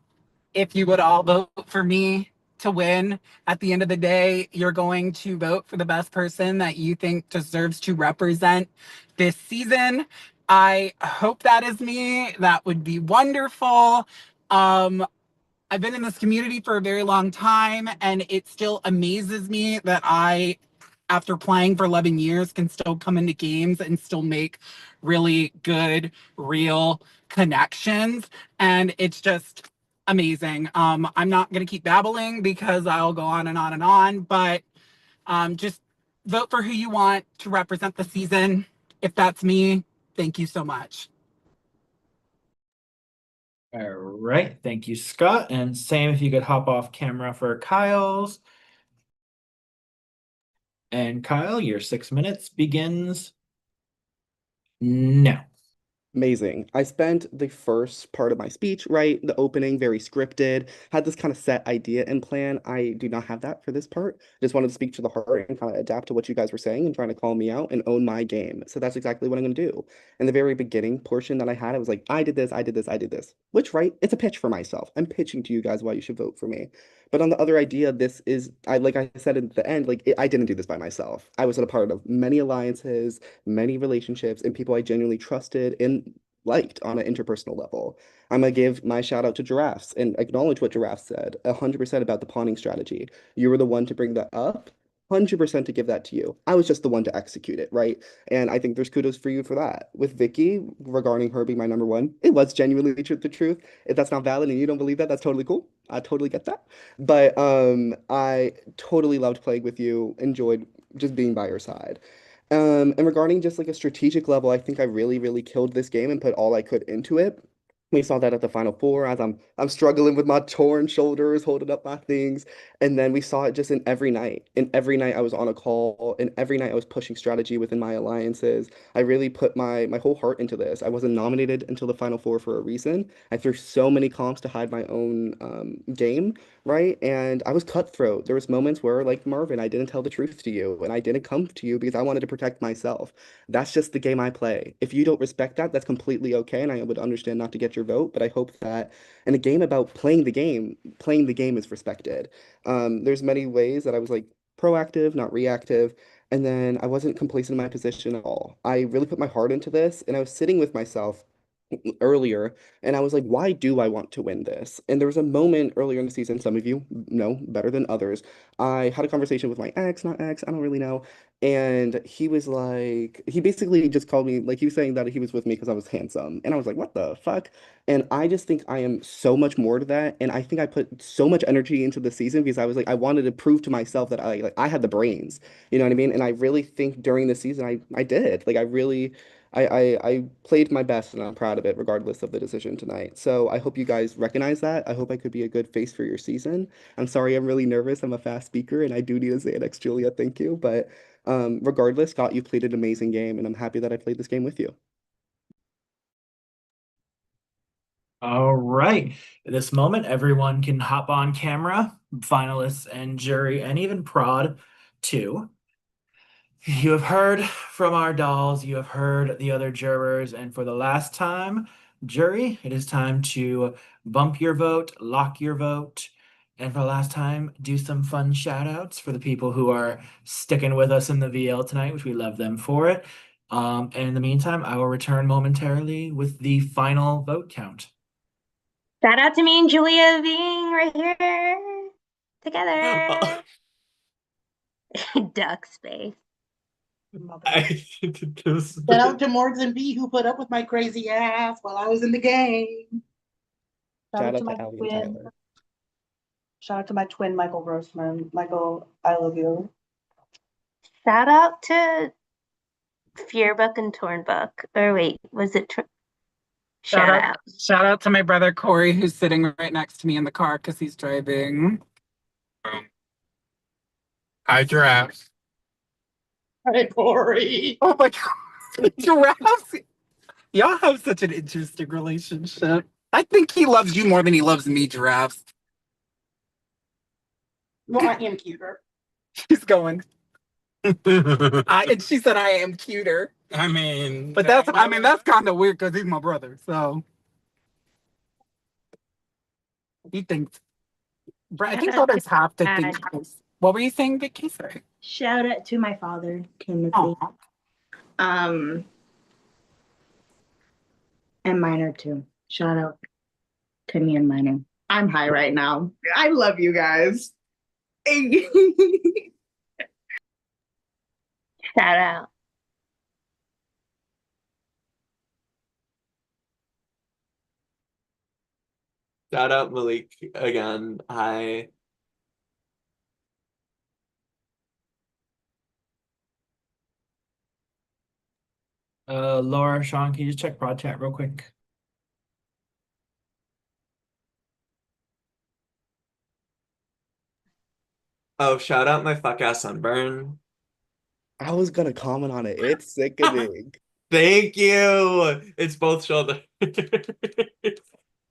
if you would all vote for me to win. At the end of the day, you're going to vote for the best person that you think deserves to represent this season. I hope that is me. That would be wonderful. Um, I've been in this community for a very long time, and it still amazes me that after playing for 11 years, can still come into games and still make really good, real connections. And it's just amazing. I'm not going to keep babbling because I'll go on and on and on, but just vote for who you want to represent the season. If that's me, thank you so much. all right. Thank you, Scott. And same if you could hop off camera for Kyle's. And Kyle, your 6 minutes begins now. Amazing. I spent the first part of my speech, right? The opening, very scripted, had this kind of set idea and plan. I do not have that for this part. Just wanted to speak to the heart and kind of adapt to what you guys were saying and trying to call me out and own my game. So that's exactly what I'm going to do. In the very beginning portion that I had, I was like, I did this, I did this, I did this. Which, right? It's a pitch for myself. I'm pitching to you guys why you should vote for me. But on the other idea, this is, like I said at the end, I didn't do this by myself. I was a part of many alliances, many relationships, and people I genuinely trusted and liked on an interpersonal level. I'm gonna give my shout out to Giraffes and acknowledge what Giraffes said 100% about the pawning strategy. You were the one to bring that up. 100% to give that to you. I was just the one to execute it, right? And I think there's kudos for you for that. With Vicky, regarding her being my number one, it was genuinely the truth. If that's not valid and you don't believe that, that's totally cool. I totally get that. But I totally loved playing with you, enjoyed just being by your side. And regarding just like a strategic level, I think I really, really killed this game and put all I could into it. We saw that at the Final Four as I'm struggling with my torn shoulders, holding up my things. And then we saw it just in every night. In every night I was on a call, and every night I was pushing strategy within my alliances. I really put my whole heart into this. I wasn't nominated until the Final Four for a reason. I threw so many comps to hide my own game, right? And I was cutthroat. There was moments where, like Marvin, I didn't tell the truth to you, and I didn't come to you because I wanted to protect myself. That's just the game I play. If you don't respect that, that's completely okay, and I would understand not to get your vote. But I hope that in a game about playing the game is respected. There's many ways that I was like proactive, not reactive. And then I wasn't complacent in my position at all. I really put my heart into this, and I was sitting with myself earlier, and I was like, why do I want to win this? And there was a moment earlier in the season, some of you know better than others. I had a conversation with my ex, not ex, I don't really know. And he was like, he basically just called me, like, he was saying that he was with me because I was handsome. And I was like, what the fuck? And I just think I am so much more to that. And I think I put so much energy into the season because I was like, I wanted to prove to myself that I had the brains. You know what I mean? And I really think during the season I did. Like I really I played my best and I'm proud of it, regardless of the decision tonight. So I hope you guys recognize that. I hope I could be a good face for your season. I'm sorry, I'm really nervous. I'm a fast speaker and I do need to say it, Julia. Thank you. But regardless, Scott, you played an amazing game and I'm happy that I played this game with you. All right. At this moment, everyone can hop on camera, finalists and jury, and even prod too. You have heard from our dolls, you have heard the other jurors, and for the last time, jury, it is time to bump your vote, lock your vote, and for the last time, do some fun shout outs for the people who are sticking with us in the VL tonight, which we love them for it. And in the meantime, I will return momentarily with the final vote count. Shout out to me and Julia being right here together. Duck space. Shout out to Morgan B, who put up with my crazy ass while I was in the game. Shout out to my to Allie and twin. Tyler. Shout out to my twin, Michael Grossman. Michael, I love you. Shout out to Fearbuck and Tornbuck. Or wait, was it shout out? Shout out to my brother Corey, who's sitting right next to me in the car because he's driving. Hi, giraffes. Hi, Corey. Oh my God, giraffes! Y'all have such an interesting relationship. I think he loves you more than he loves me, giraffes. Well, I am cuter. She's going. And she said I am cuter. But that's kind of weird because he's my brother. So he thinks. I think brothers have to think. What were you saying, Vicky? Sorry. Shout out to my father, Timothy. Aww. And Minor too. Shout out to me and Minor. I'm high right now. I love you guys. Shout out. Shout out Malik again. Hi. Laura, Sean, can you just check prod chat real quick? Oh, shout out my fuck ass sunburn. I was gonna comment on it. It's sickening. Thank you. It's both shoulders.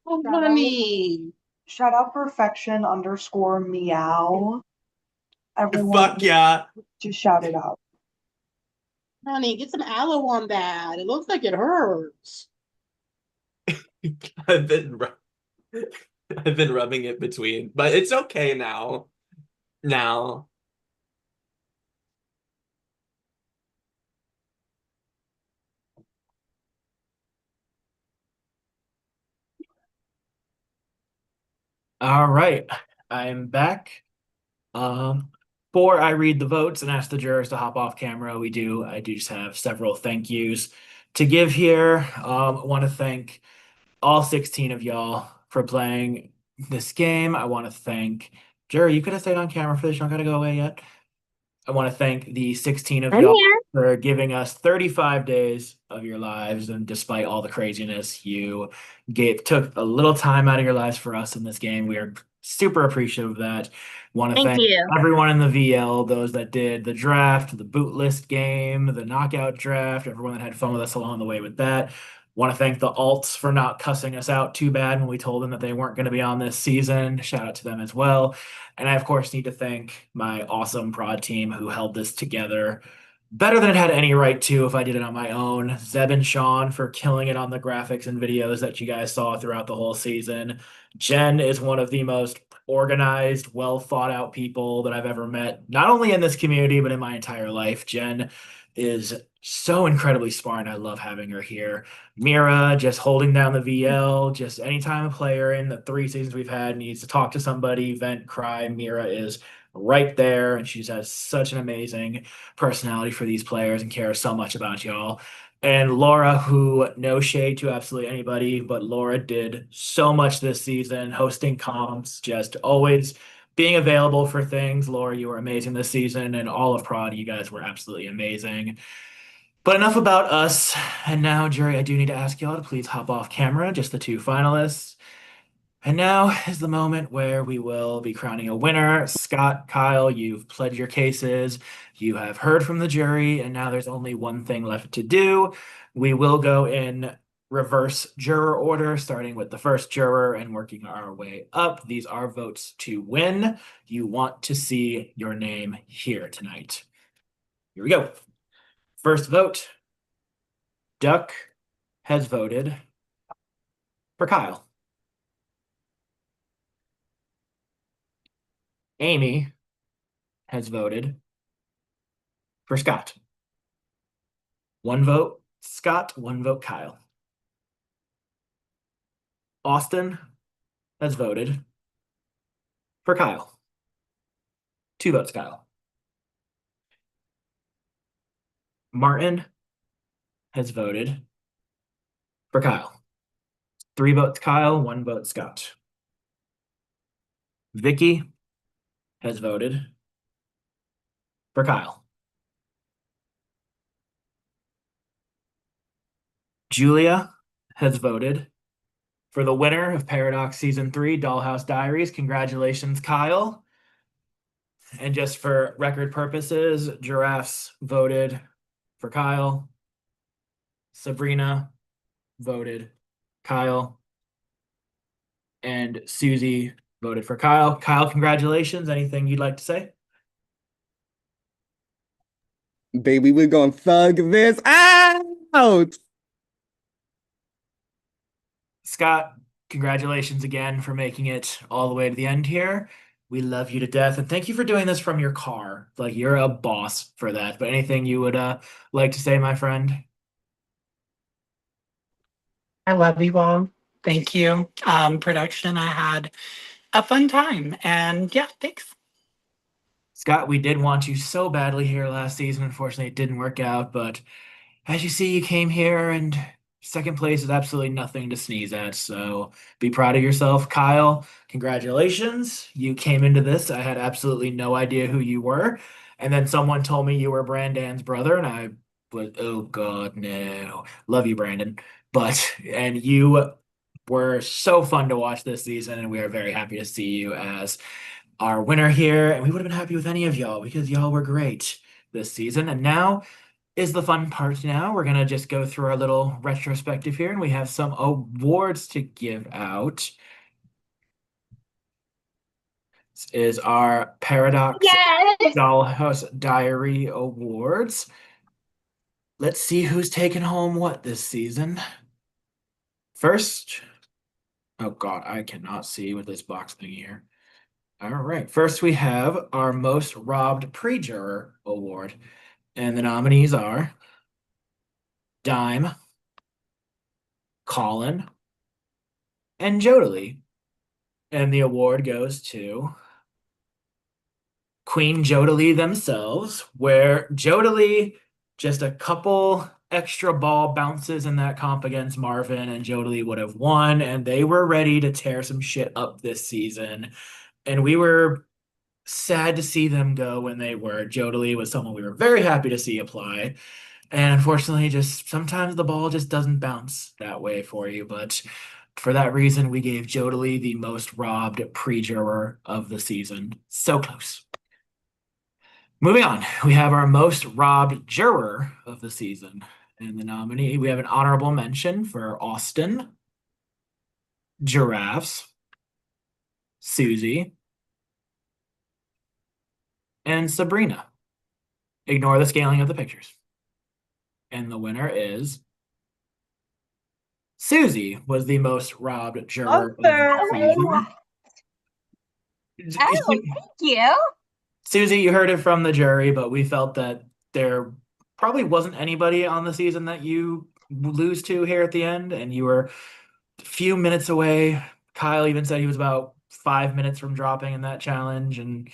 Oh, honey. Shout out perfection underscore meow. Everyone, Fuck yeah. just shout it out. Honey, get some aloe on that. It looks like it hurts. I've been rubbing it between, but it's okay now. Now. All right, I'm back. Before I read the votes and ask the jurors to hop off camera, I do just have several thank yous to give here. I want to thank all 16 of y'all for playing this game. I want to thank Jerry. You could have stayed on camera for this. You don't got to go away yet. I want to thank the 16 of I'm y'all here. for giving us 35 days of your lives. And despite all the craziness, you took a little time out of your lives for us in this game. We are super appreciative of that. Want to Thank thank you. everyone in the VL, those that did the draft, the boot list game, the knockout draft, everyone that had fun with us along the way with that. Want to thank the alts for not cussing us out too bad when we told them that they weren't going to be on this season. Shout out to them as well. And I, of course, need to thank my awesome prod team who held this together better than it had any right to if I did it on my own. Zeb and Sean for killing it on the graphics and videos that you guys saw throughout the whole season. Jen is one of the most organized, well thought out people that I've ever met, not only in this community, but in my entire life. Jen is so incredibly smart. I love having her here. Mira just holding down the VL. Just anytime a player in the 3 seasons we've had needs to talk to somebody, vent, cry, Mira is right there. And she has such an amazing personality for these players and cares so much about y'all. And Laura, who no shade to absolutely anybody, but Laura did so much this season, hosting comps, just always being available for things. Laura, you were amazing this season, and all of Prod, you guys were absolutely amazing. But enough about us. And now, Jury, I do need to ask y'all to please hop off camera, just the two finalists. And now is the moment where we will be crowning a winner. Scott, Kyle, you've pled your cases. You have heard from the jury, and now there's only one thing left to do. We will go in reverse juror order, starting with the first juror and working our way up. These are votes to win. You want to see your name here tonight. Here we go. First vote. Duck has voted for Kyle. Amy has voted for Scott. One vote Scott, one vote Kyle. Austin has voted for Kyle. 2 votes Kyle. Martin has voted for Kyle. 3 votes Kyle, 1 vote Scott. Vicky has voted for Kyle. Julia has voted for the winner of Paradox Season 3, Dollhouse Diaries. Congratulations, Kyle. And just for record purposes, Giraffes voted for Kyle. Sabrina voted Kyle. And Susie voted for Kyle. Kyle, congratulations. Anything you'd like to say? Baby, we're gonna thug this out. Scott, congratulations again for making it all the way to the end here. We love you to death, and thank you for doing this from your car. Like, you're a boss for that. But anything you would like to say, my friend? I love you all. Thank you. Production, I had a fun time. And yeah, thanks. Scott, we did want you so badly here last season. Unfortunately, it didn't work out, but as you see, you came here and second place is absolutely nothing to sneeze at. So be proud of yourself. Kyle, congratulations. You came into this. I had absolutely no idea who you were. And then someone told me you were Brandon's brother, and I was, oh God, no. Love you, Brandon. And you were so fun to watch this season, and we are very happy to see you as our winner here. And we would have been happy with any of y'all because y'all were great this season. And now is the fun part now. We're going to just go through our little retrospective here, and we have some awards to give out. This is our Paradox Dollhouse Diary Awards. Let's see who's taking home what this season. First, oh God, I cannot see with this box thing here. All right, first we have our Most Robbed Pre-Juror Award. And the nominees are Dime, Colin, and Jodalie. And the award goes to Queen Jodalie themselves, where Jodalie, just a couple extra ball bounces in that comp against Marvin, and Jodalie would have won, and they were ready to tear some shit up this season. And we were sad to see them go when they were. Jodalie was someone we were very happy to see apply. And unfortunately, just sometimes the ball just doesn't bounce that way for you. But for that reason, we gave Jodalie the most robbed pre-juror of the season. So close. Moving on, we have our most robbed juror of the season. And the nominee, we have an honorable mention for Austin, Giraffes, Susie, and Sabrina. Ignore the scaling of the pictures. And the winner is Susie was the most robbed juror of the season. Oh, thank you. Susie, you heard it from the jury, but we felt that there probably wasn't anybody on the season that you lose to here at the end, and you were a few minutes away. Kyle even said he was about 5 minutes from dropping in that challenge, and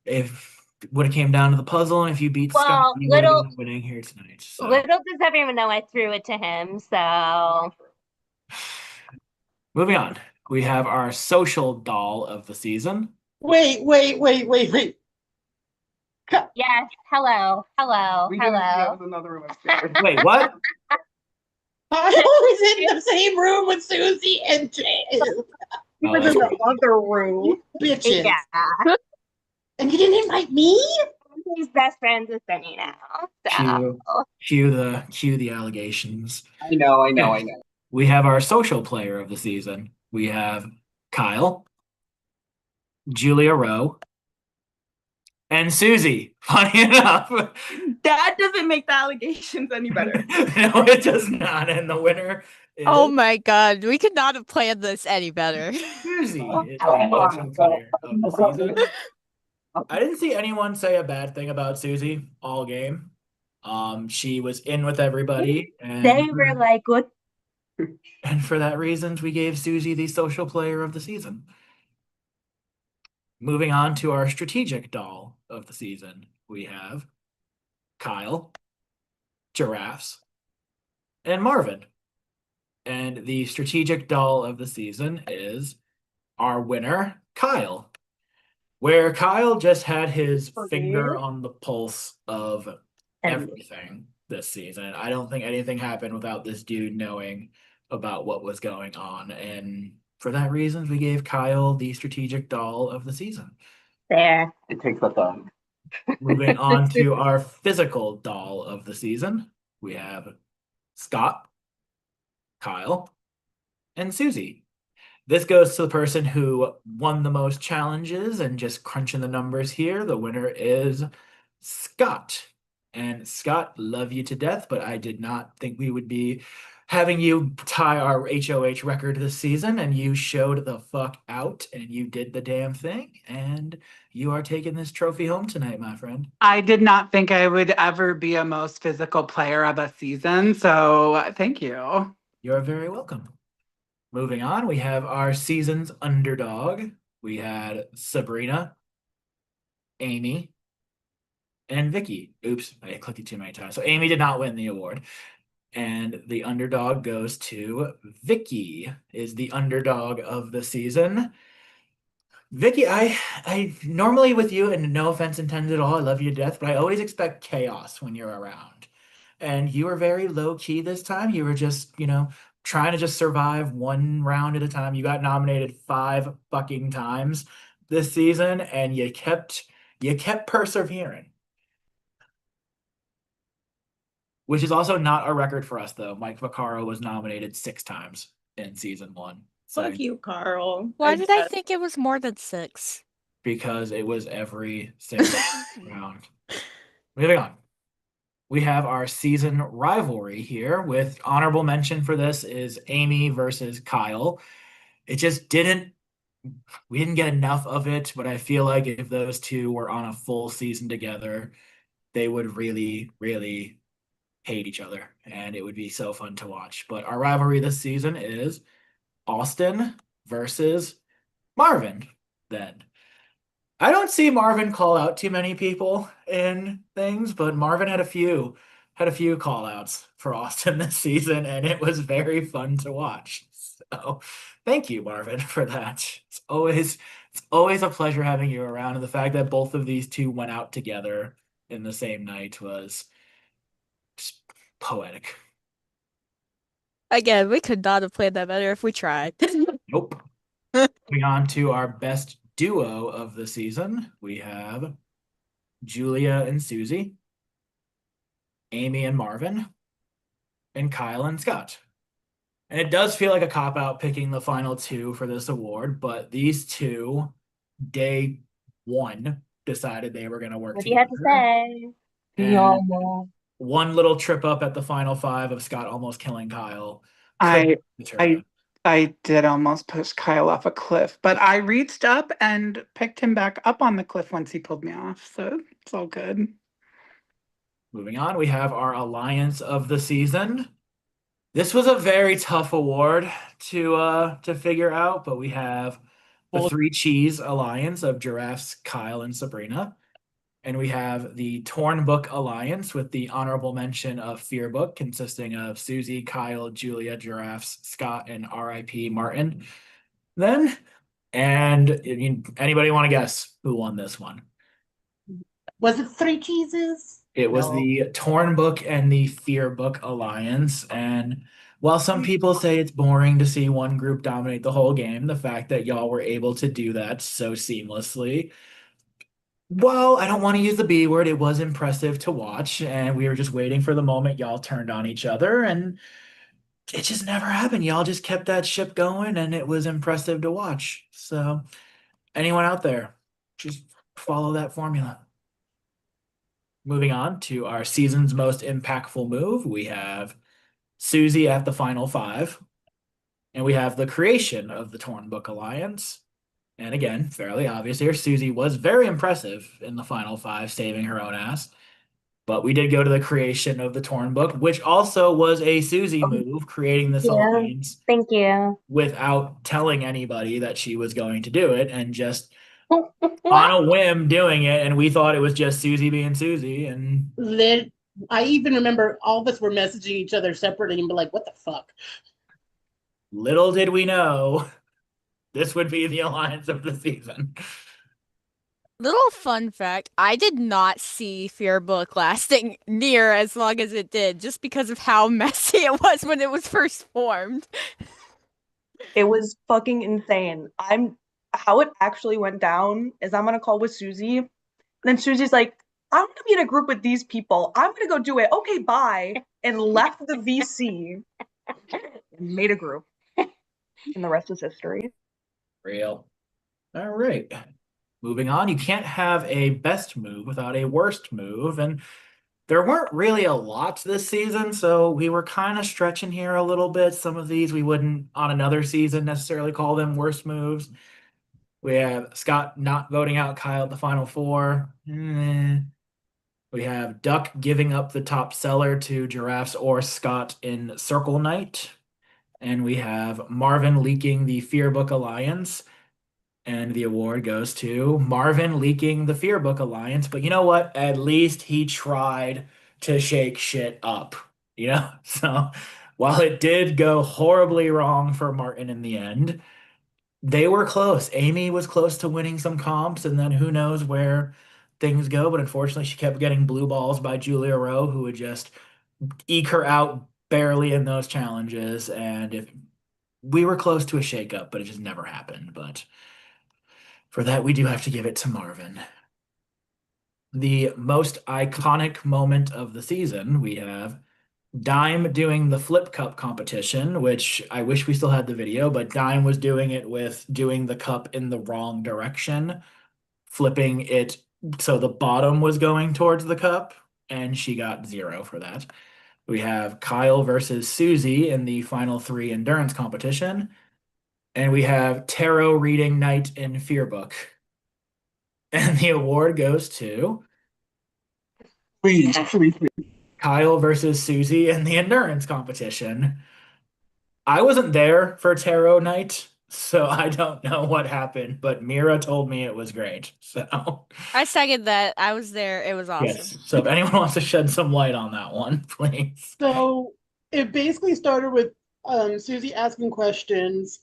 if it would have came down to the puzzle, and if you beat Scott, Well, you would have been winning here tonight. So little does everyone know I threw it to him, so moving on, we have our social doll of the season. Wait. yes, hello, hello, We didn't see that hello. was another room upstairs. Wait, what? I was in the same room with Susie and Jay. He was in the other room. Bitches. Yeah. And you didn't invite me? He's best friends with Benny now. Cue, So cue the allegations. I know. We have our social player of the season. We have Kyle, Julia Rowe, and Susie. Funny enough. That doesn't make the allegations any better. No, it does not. And the winner is Oh my God, we could not have planned this any better. Susie. Is the social player of the season. I didn't see anyone say a bad thing about Susie all game. She was in with everybody, they were like, what? and for that reason, we gave Susie the social player of the season. Moving on to our strategic doll of the season, we have Kyle, Giraffes, and Marvin. And the strategic doll of the season is our winner, Kyle, where Kyle just had his finger on the pulse of everything this season. I don't think anything happened without this dude knowing about what was going on. And for that reason, we gave Kyle the strategic doll of the season. There. It takes the thumb. Moving on to our physical doll of the season, we have Scott, Kyle, and Susie. This goes to the person who won the most challenges, and just crunching the numbers here, the winner is Scott. And Scott, love you to death, but I did not think we would be having you tie our HOH record this season, and you showed the fuck out, and you did the damn thing, and you are taking this trophy home tonight, my friend. I did not think I would ever be a most physical player of a season, so thank you. You're very welcome. Moving on, we have our season's underdog. We had Sabrina, Amy, and Vicky. Oops, I clicked it too many times. So Amy did not win the award. And the underdog goes to Vicky, is the underdog of the season. Vicky, I normally with you, and no offense intended at all, I love you to death, but I always expect chaos when you're around. And you were very low key this time. You were just, trying to just survive one round at a time. You got nominated 5 fucking times this season, and you kept persevering. Which is also not a record for us, though. Mike Vaccaro was nominated 6 times in season 1. So, Fuck you, Carl. Why did I think it was more than 6? because it was every single round. Moving on. We have our season rivalry here, with honorable mention for this is Amy versus Kyle. It just we didn't get enough of it, but I feel like if those two were on a full season together, they would really, really hate each other, and it would be so fun to watch. But our rivalry this season is Austin versus Marvin. Then I don't see Marvin call out too many people in things, but Marvin had a few call outs for Austin this season, and it was very fun to watch. So thank you, Marvin, for that. It's always a pleasure having you around, and the fact that both of these two went out together in the same night was just poetic. Again, we could not have planned that better if we tried. Nope. Moving on to our best duo of the season, we have Julia and Susie, Amy and Marvin, and Kyle and Scott. And it does feel like a cop-out picking the final 2 for this award, but these two, day 1, decided they were going to work What do you have to say? And one little trip up at the final 5 of Scott almost killing Kyle. I did almost push Kyle off a cliff, but I reached up and picked him back up on the cliff once he pulled me off, so it's all good. Moving on, we have our alliance of the season. This was a very tough award to figure out, but we have the Three Cheese Alliance of Giraffes, Kyle, and Sabrina. And we have the Torn Book Alliance with the honorable mention of Fear Book, consisting of Susie, Kyle, Julia, Giraffes, Scott, and R.I.P. Martin. Then, and anybody want to guess who won this one? Was it Three Cheeses? It was No. the Torn Book and the Fear Book Alliance. And while some people say it's boring to see one group dominate the whole game, the fact that y'all were able to do that so seamlessly, well, I don't want to use the B word. It was impressive to watch, and we were just waiting for the moment y'all turned on each other, and it just never happened. Y'all just kept that ship going, and it was impressive to watch. So, anyone out there, just follow that formula. Moving on to our season's most impactful move, we have Susie at the final five, and we have the creation of the Torn Book Alliance. And again, fairly obvious here, Susie was very impressive in the final five, saving her own ass. But we did go to the creation of the Torn Book, which also was a Susie move, creating this Yeah, alliance thank you. without telling anybody that she was going to do it and just on a whim doing it. And we thought it was just Susie being Susie. And I even remember all of us were messaging each other separately and be like, what the fuck? little did we know this would be the alliance of the season. Little fun fact, I did not see Fear Book lasting near as long as it did, just because of how messy it was when it was first formed. It was fucking insane. How it actually went down is I'm gonna call with Susie. And then Susie's like, I'm gonna be in a group with these people. I'm gonna go do it. Okay, bye. And left the VC and made a group. And the rest is history. Real. All right. Moving on, you can't have a best move without a worst move. And there weren't really a lot this season, so we were kind of stretching here a little bit. Some of these we wouldn't on another season necessarily call them worst moves. We have Scott not voting out Kyle at the final four. We have Duck giving up the top seller to Giraffes or Scott in Circle Night. And we have Marvin leaking the Fear Book Alliance. And the award goes to Marvin leaking the Fear Book Alliance. But you know what? At least he tried to shake shit up, you know? So while it did go horribly wrong for Martin in the end, they were close. Amy was close to winning some comps, and then who knows where things go. But unfortunately, she kept getting blue balls by Julia Rowe, who would just eke her out barely in those challenges. And if we were close to a shakeup, but it just never happened. But for that, we do have to give it to Marvin. The most iconic moment of the season, we have Dime doing the flip cup competition, which I wish we still had the video, but Dime was doing it with doing the cup in the wrong direction, flipping it so the bottom was going towards the cup, and she got 0 for that. We have Kyle versus Susie in the final 3 endurance competition, and we have tarot reading night in Fear Book. And the award goes to Please. Kyle versus Susie in the endurance competition. I wasn't there for tarot night, so I don't know what happened, but Mira told me it was great. So, I second that. I was there. It was awesome. yes. So if anyone wants to shed some light on that one, please. So it basically started with Susie asking questions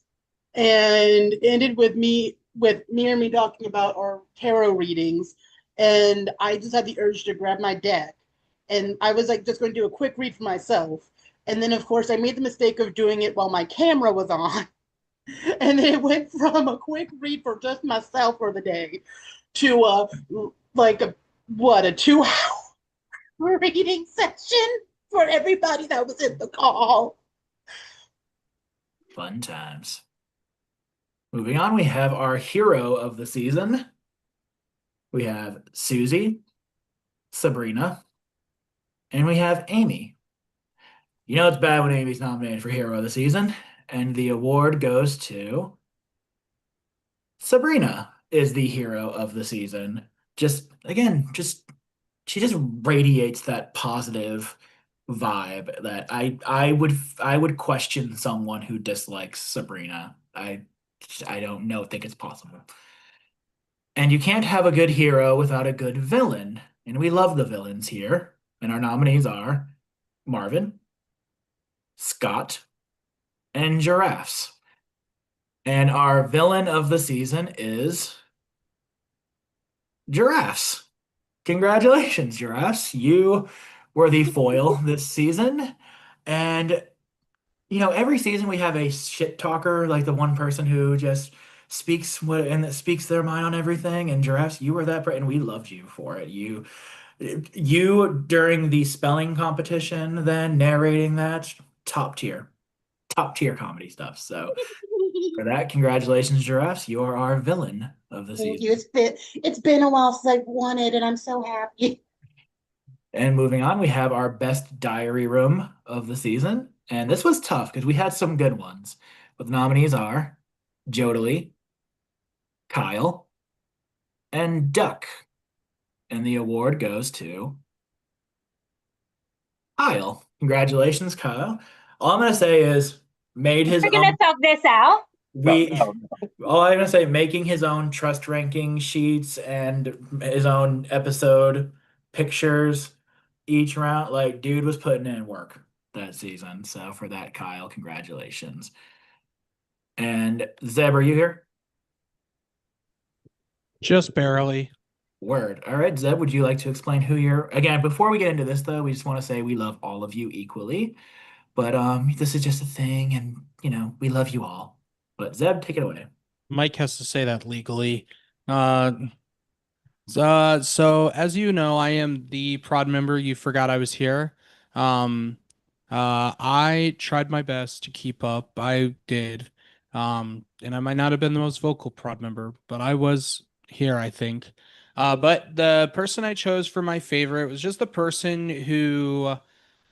and ended with me and me talking about our tarot readings. And I just had the urge to grab my deck. And I was like just going to do a quick read for myself. And then of course I made the mistake of doing it while my camera was on. And it went from a quick read for just myself for the day to a 2 hour reading session for everybody that was in the call. Fun times. Moving on, we have our hero of the season. We have Susie, Sabrina, and we have Amy. You know it's bad when Amy's nominated for hero of the season, and the award goes to Sabrina is the hero of the season. Just she just radiates that positive vibe that I would question someone who dislikes Sabrina. I don't know, think it's possible. And you can't have a good hero without a good villain. And we love the villains here. And our nominees are Marvin, Scott, and Giraffes. And our villain of the season is Giraffes. Congratulations, Giraffes. You were the foil this season. And, every season we have a shit talker, like the one person who just speaks what and that speaks their mind on everything. And Giraffes, you were that, and we loved you for it. You during the spelling competition, then narrating that, top tier comedy stuff. So for that, congratulations, Giraffes. You are our villain of the Thank you. season. It's been a while since I've won it, and I'm so happy. And moving on, we have our best diary room of the season. And this was tough because we had some good ones. But the nominees are Jodalie, Kyle, and Duck. And the award goes to Kyle. Congratulations, Kyle. All I'm gonna say is made his We're gonna own. talk this out. No, We no, all I'm gonna say, making his own trust ranking sheets and his own episode pictures each round. Like, dude was putting in work that season. So for that, Kyle, congratulations. And Zeb, are you here? Just barely. Word. All right, Zeb, would you like to explain who you're again, before we get into this though, we just want to say we love all of you equally. But this is just a thing and we love you all. But Zeb, take it away. Mike has to say that legally. Uh, so as you know, I am the prod member. You forgot I was here. Um, I tried my best to keep up. I did. And I might not have been the most vocal prod member, but I was here, I think. But the person I chose for my favorite was just the person who,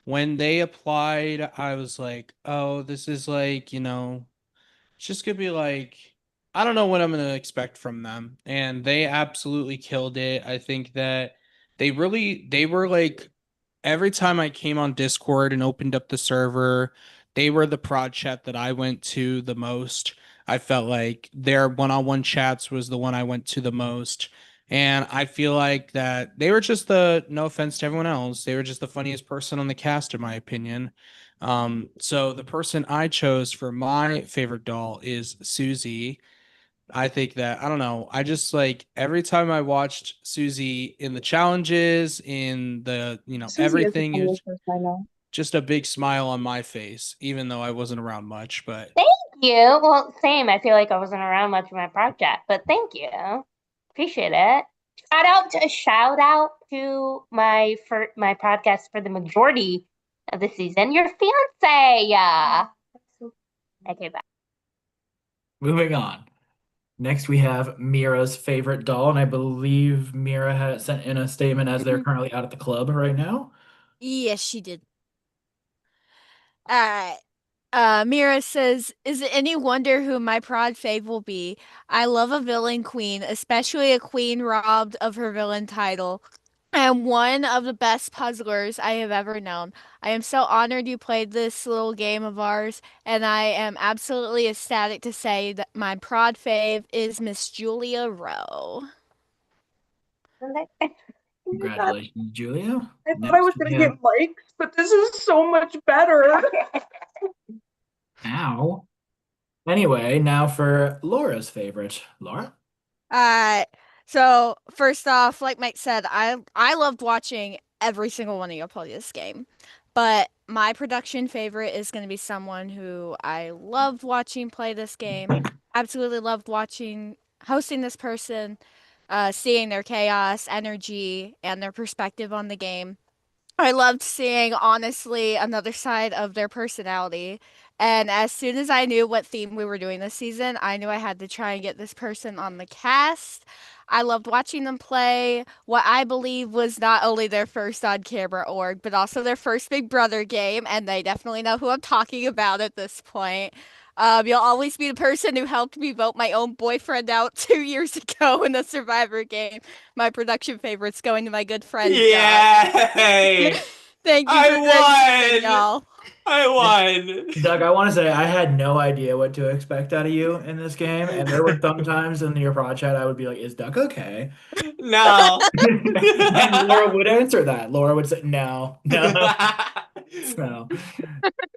when they applied, I was like, oh, this is like, it's just gonna be like, I don't know what I'm gonna expect from them. And they absolutely killed it. I think that they were like, every time I came on Discord and opened up the server, they were the prod chat that I went to the most. I felt like their one-on-one chats was the one I went to the most. And I feel like that they were just no offense to everyone else, they were just the funniest person on the cast, in my opinion. So the person I chose for my favorite doll is Susie. I think that, I don't know, I just like every time I watched Susie in the challenges, in the, Susie is the everything, is funniest person I know. just a big smile on my face, even though I wasn't around much. But Thank you. Well, same. I feel like I wasn't around much of my project, but thank you. Appreciate it. Shout out to my podcast for the majority of the season. Your fiance. Yeah. Okay, bye. Moving on. Next, we have Mira's favorite doll, and I believe Mira has sent in a statement as they're currently out at the club right now. Yes, she did. Uh, Mira says, "Is it any wonder who my prod fave will be? I love a villain queen, especially a queen robbed of her villain title. I am one of the best puzzlers I have ever known. I am so honored you played this little game of ours, and I am absolutely ecstatic to say that my prod fave is Miss Julia Rowe." Oh my God, Congratulations, Julia. I thought I Next, was we gonna get have likes, but this is so much better. Ow. Anyway, now for Laura's favorite. Laura? Uh, so first off, like Mike said, I loved watching every single one of you play this game. But my production favorite is going to be someone who I loved watching play this game. Absolutely loved watching hosting this person, seeing their chaos, energy, and their perspective on the game. I loved seeing, honestly, another side of their personality. And as soon as I knew what theme we were doing this season, I knew I had to try and get this person on the cast. I loved watching them play what I believe was not only their first on camera org, but also their first Big Brother game. And they definitely know who I'm talking about at this point. You'll always be the person who helped me vote my own boyfriend out 2 years ago in the Survivor game. My production favorite's going to my good friend Doug. Yay! Thank you for this season, I won! y'all. I won! Doug, I want to say I had no idea what to expect out of you in this game, and there were some times in your prod chat I would be like, "Is Doug okay?" No. And Laura would answer that. Laura would say, "No, no, no."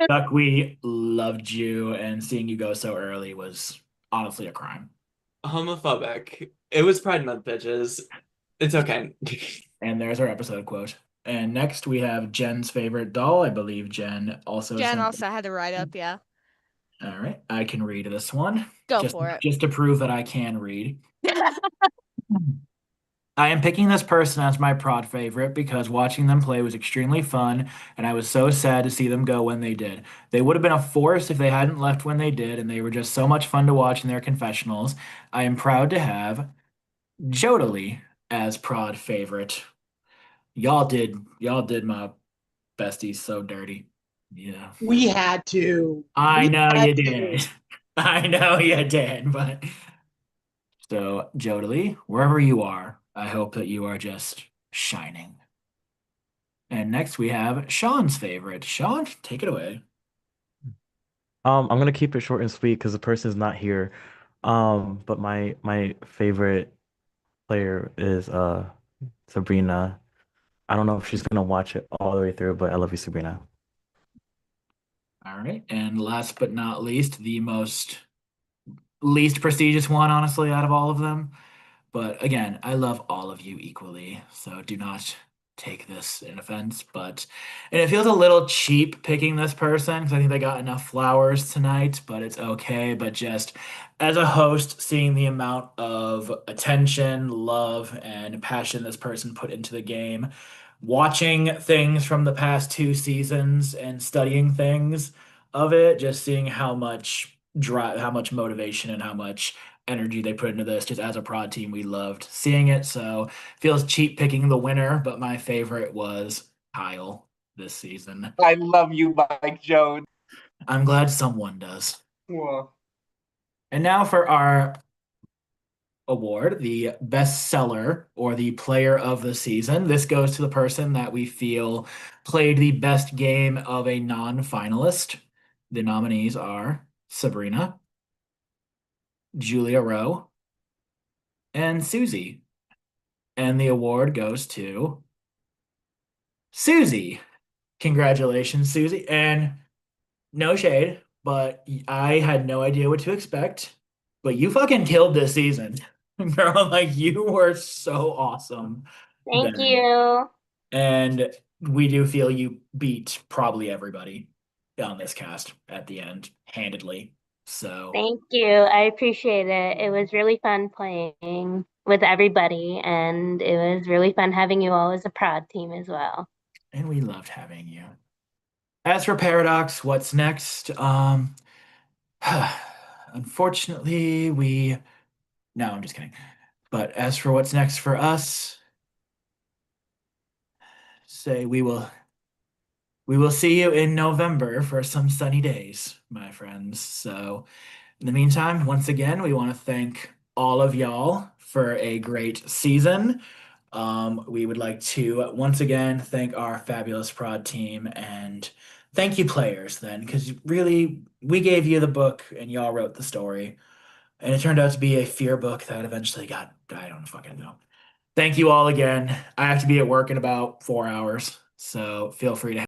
Doug, we loved you, and seeing you go so early was honestly a crime. Homophobic. It was Pride Month, bitches. It's okay. And there's our episode quote. And next we have Jen's favorite doll. I believe Jen also Jen sent. also had to write up, yeah. All right, I can read this one. Go Just for it. just to prove that I can read. I am picking this person as my prod favorite because watching them play was extremely fun, and I was so sad to see them go when they did. They would have been a force if they hadn't left when they did, and they were just so much fun to watch in their confessionals. I am proud to have Jodely as prod favorite. Y'all did my besties so dirty. Yeah. We had to. I We know had you to. did. I know you did, but so Jodely, wherever you are, I hope that you are just shining. And next we have Sean's favorite. Sean, take it away. I'm gonna keep it short and sweet because the person's not here. But my favorite player is Sabrina. I don't know if she's gonna watch it all the way through, but I love you, Sabrina. All right. And last but not least, the most least prestigious one, honestly, out of all of them. But again, I love all of you equally, so do not take this in offense. And it feels a little cheap picking this person because I think they got enough flowers tonight, but it's okay. But just as a host, seeing the amount of attention, love, and passion this person put into the game, watching things from the past 2 seasons and studying things of it, just seeing how much drive, how much motivation, and how much energy they put into this. Just as a prod team, we loved seeing it. So feels cheap picking the winner, but my favorite was Kyle this season. I love you, Mike Jones. I'm glad someone does. Well, And now for our award, the best seller or the player of the season. This goes to the person that we feel played the best game of a non-finalist. The nominees are Sabrina, Julia Rowe, and Susie. And the award goes to Susie. Congratulations, Susie. And no shade, but I had no idea what to expect. But you fucking killed this season. Girl, like you were so awesome Thank then. you. And we do feel you beat probably everybody on this cast at the end, handedly. So, Thank you. I appreciate it. It was really fun playing with everybody, and it was really fun having you all as a prod team as well. and we loved having you. As for Paradox, what's next? Unfortunately, no, I'm just kidding. But as for what's next for us, say we will see you in November for some sunny days, my friends. So, in the meantime, once again, we want to thank all of y'all for a great season. We would like to once again thank our fabulous prod team and thank you players then, because really we gave you the book and y'all wrote the story. And it turned out to be a fear book that eventually got, I don't fucking know. Thank you all again. I have to be at work in about 4 hours, so feel free to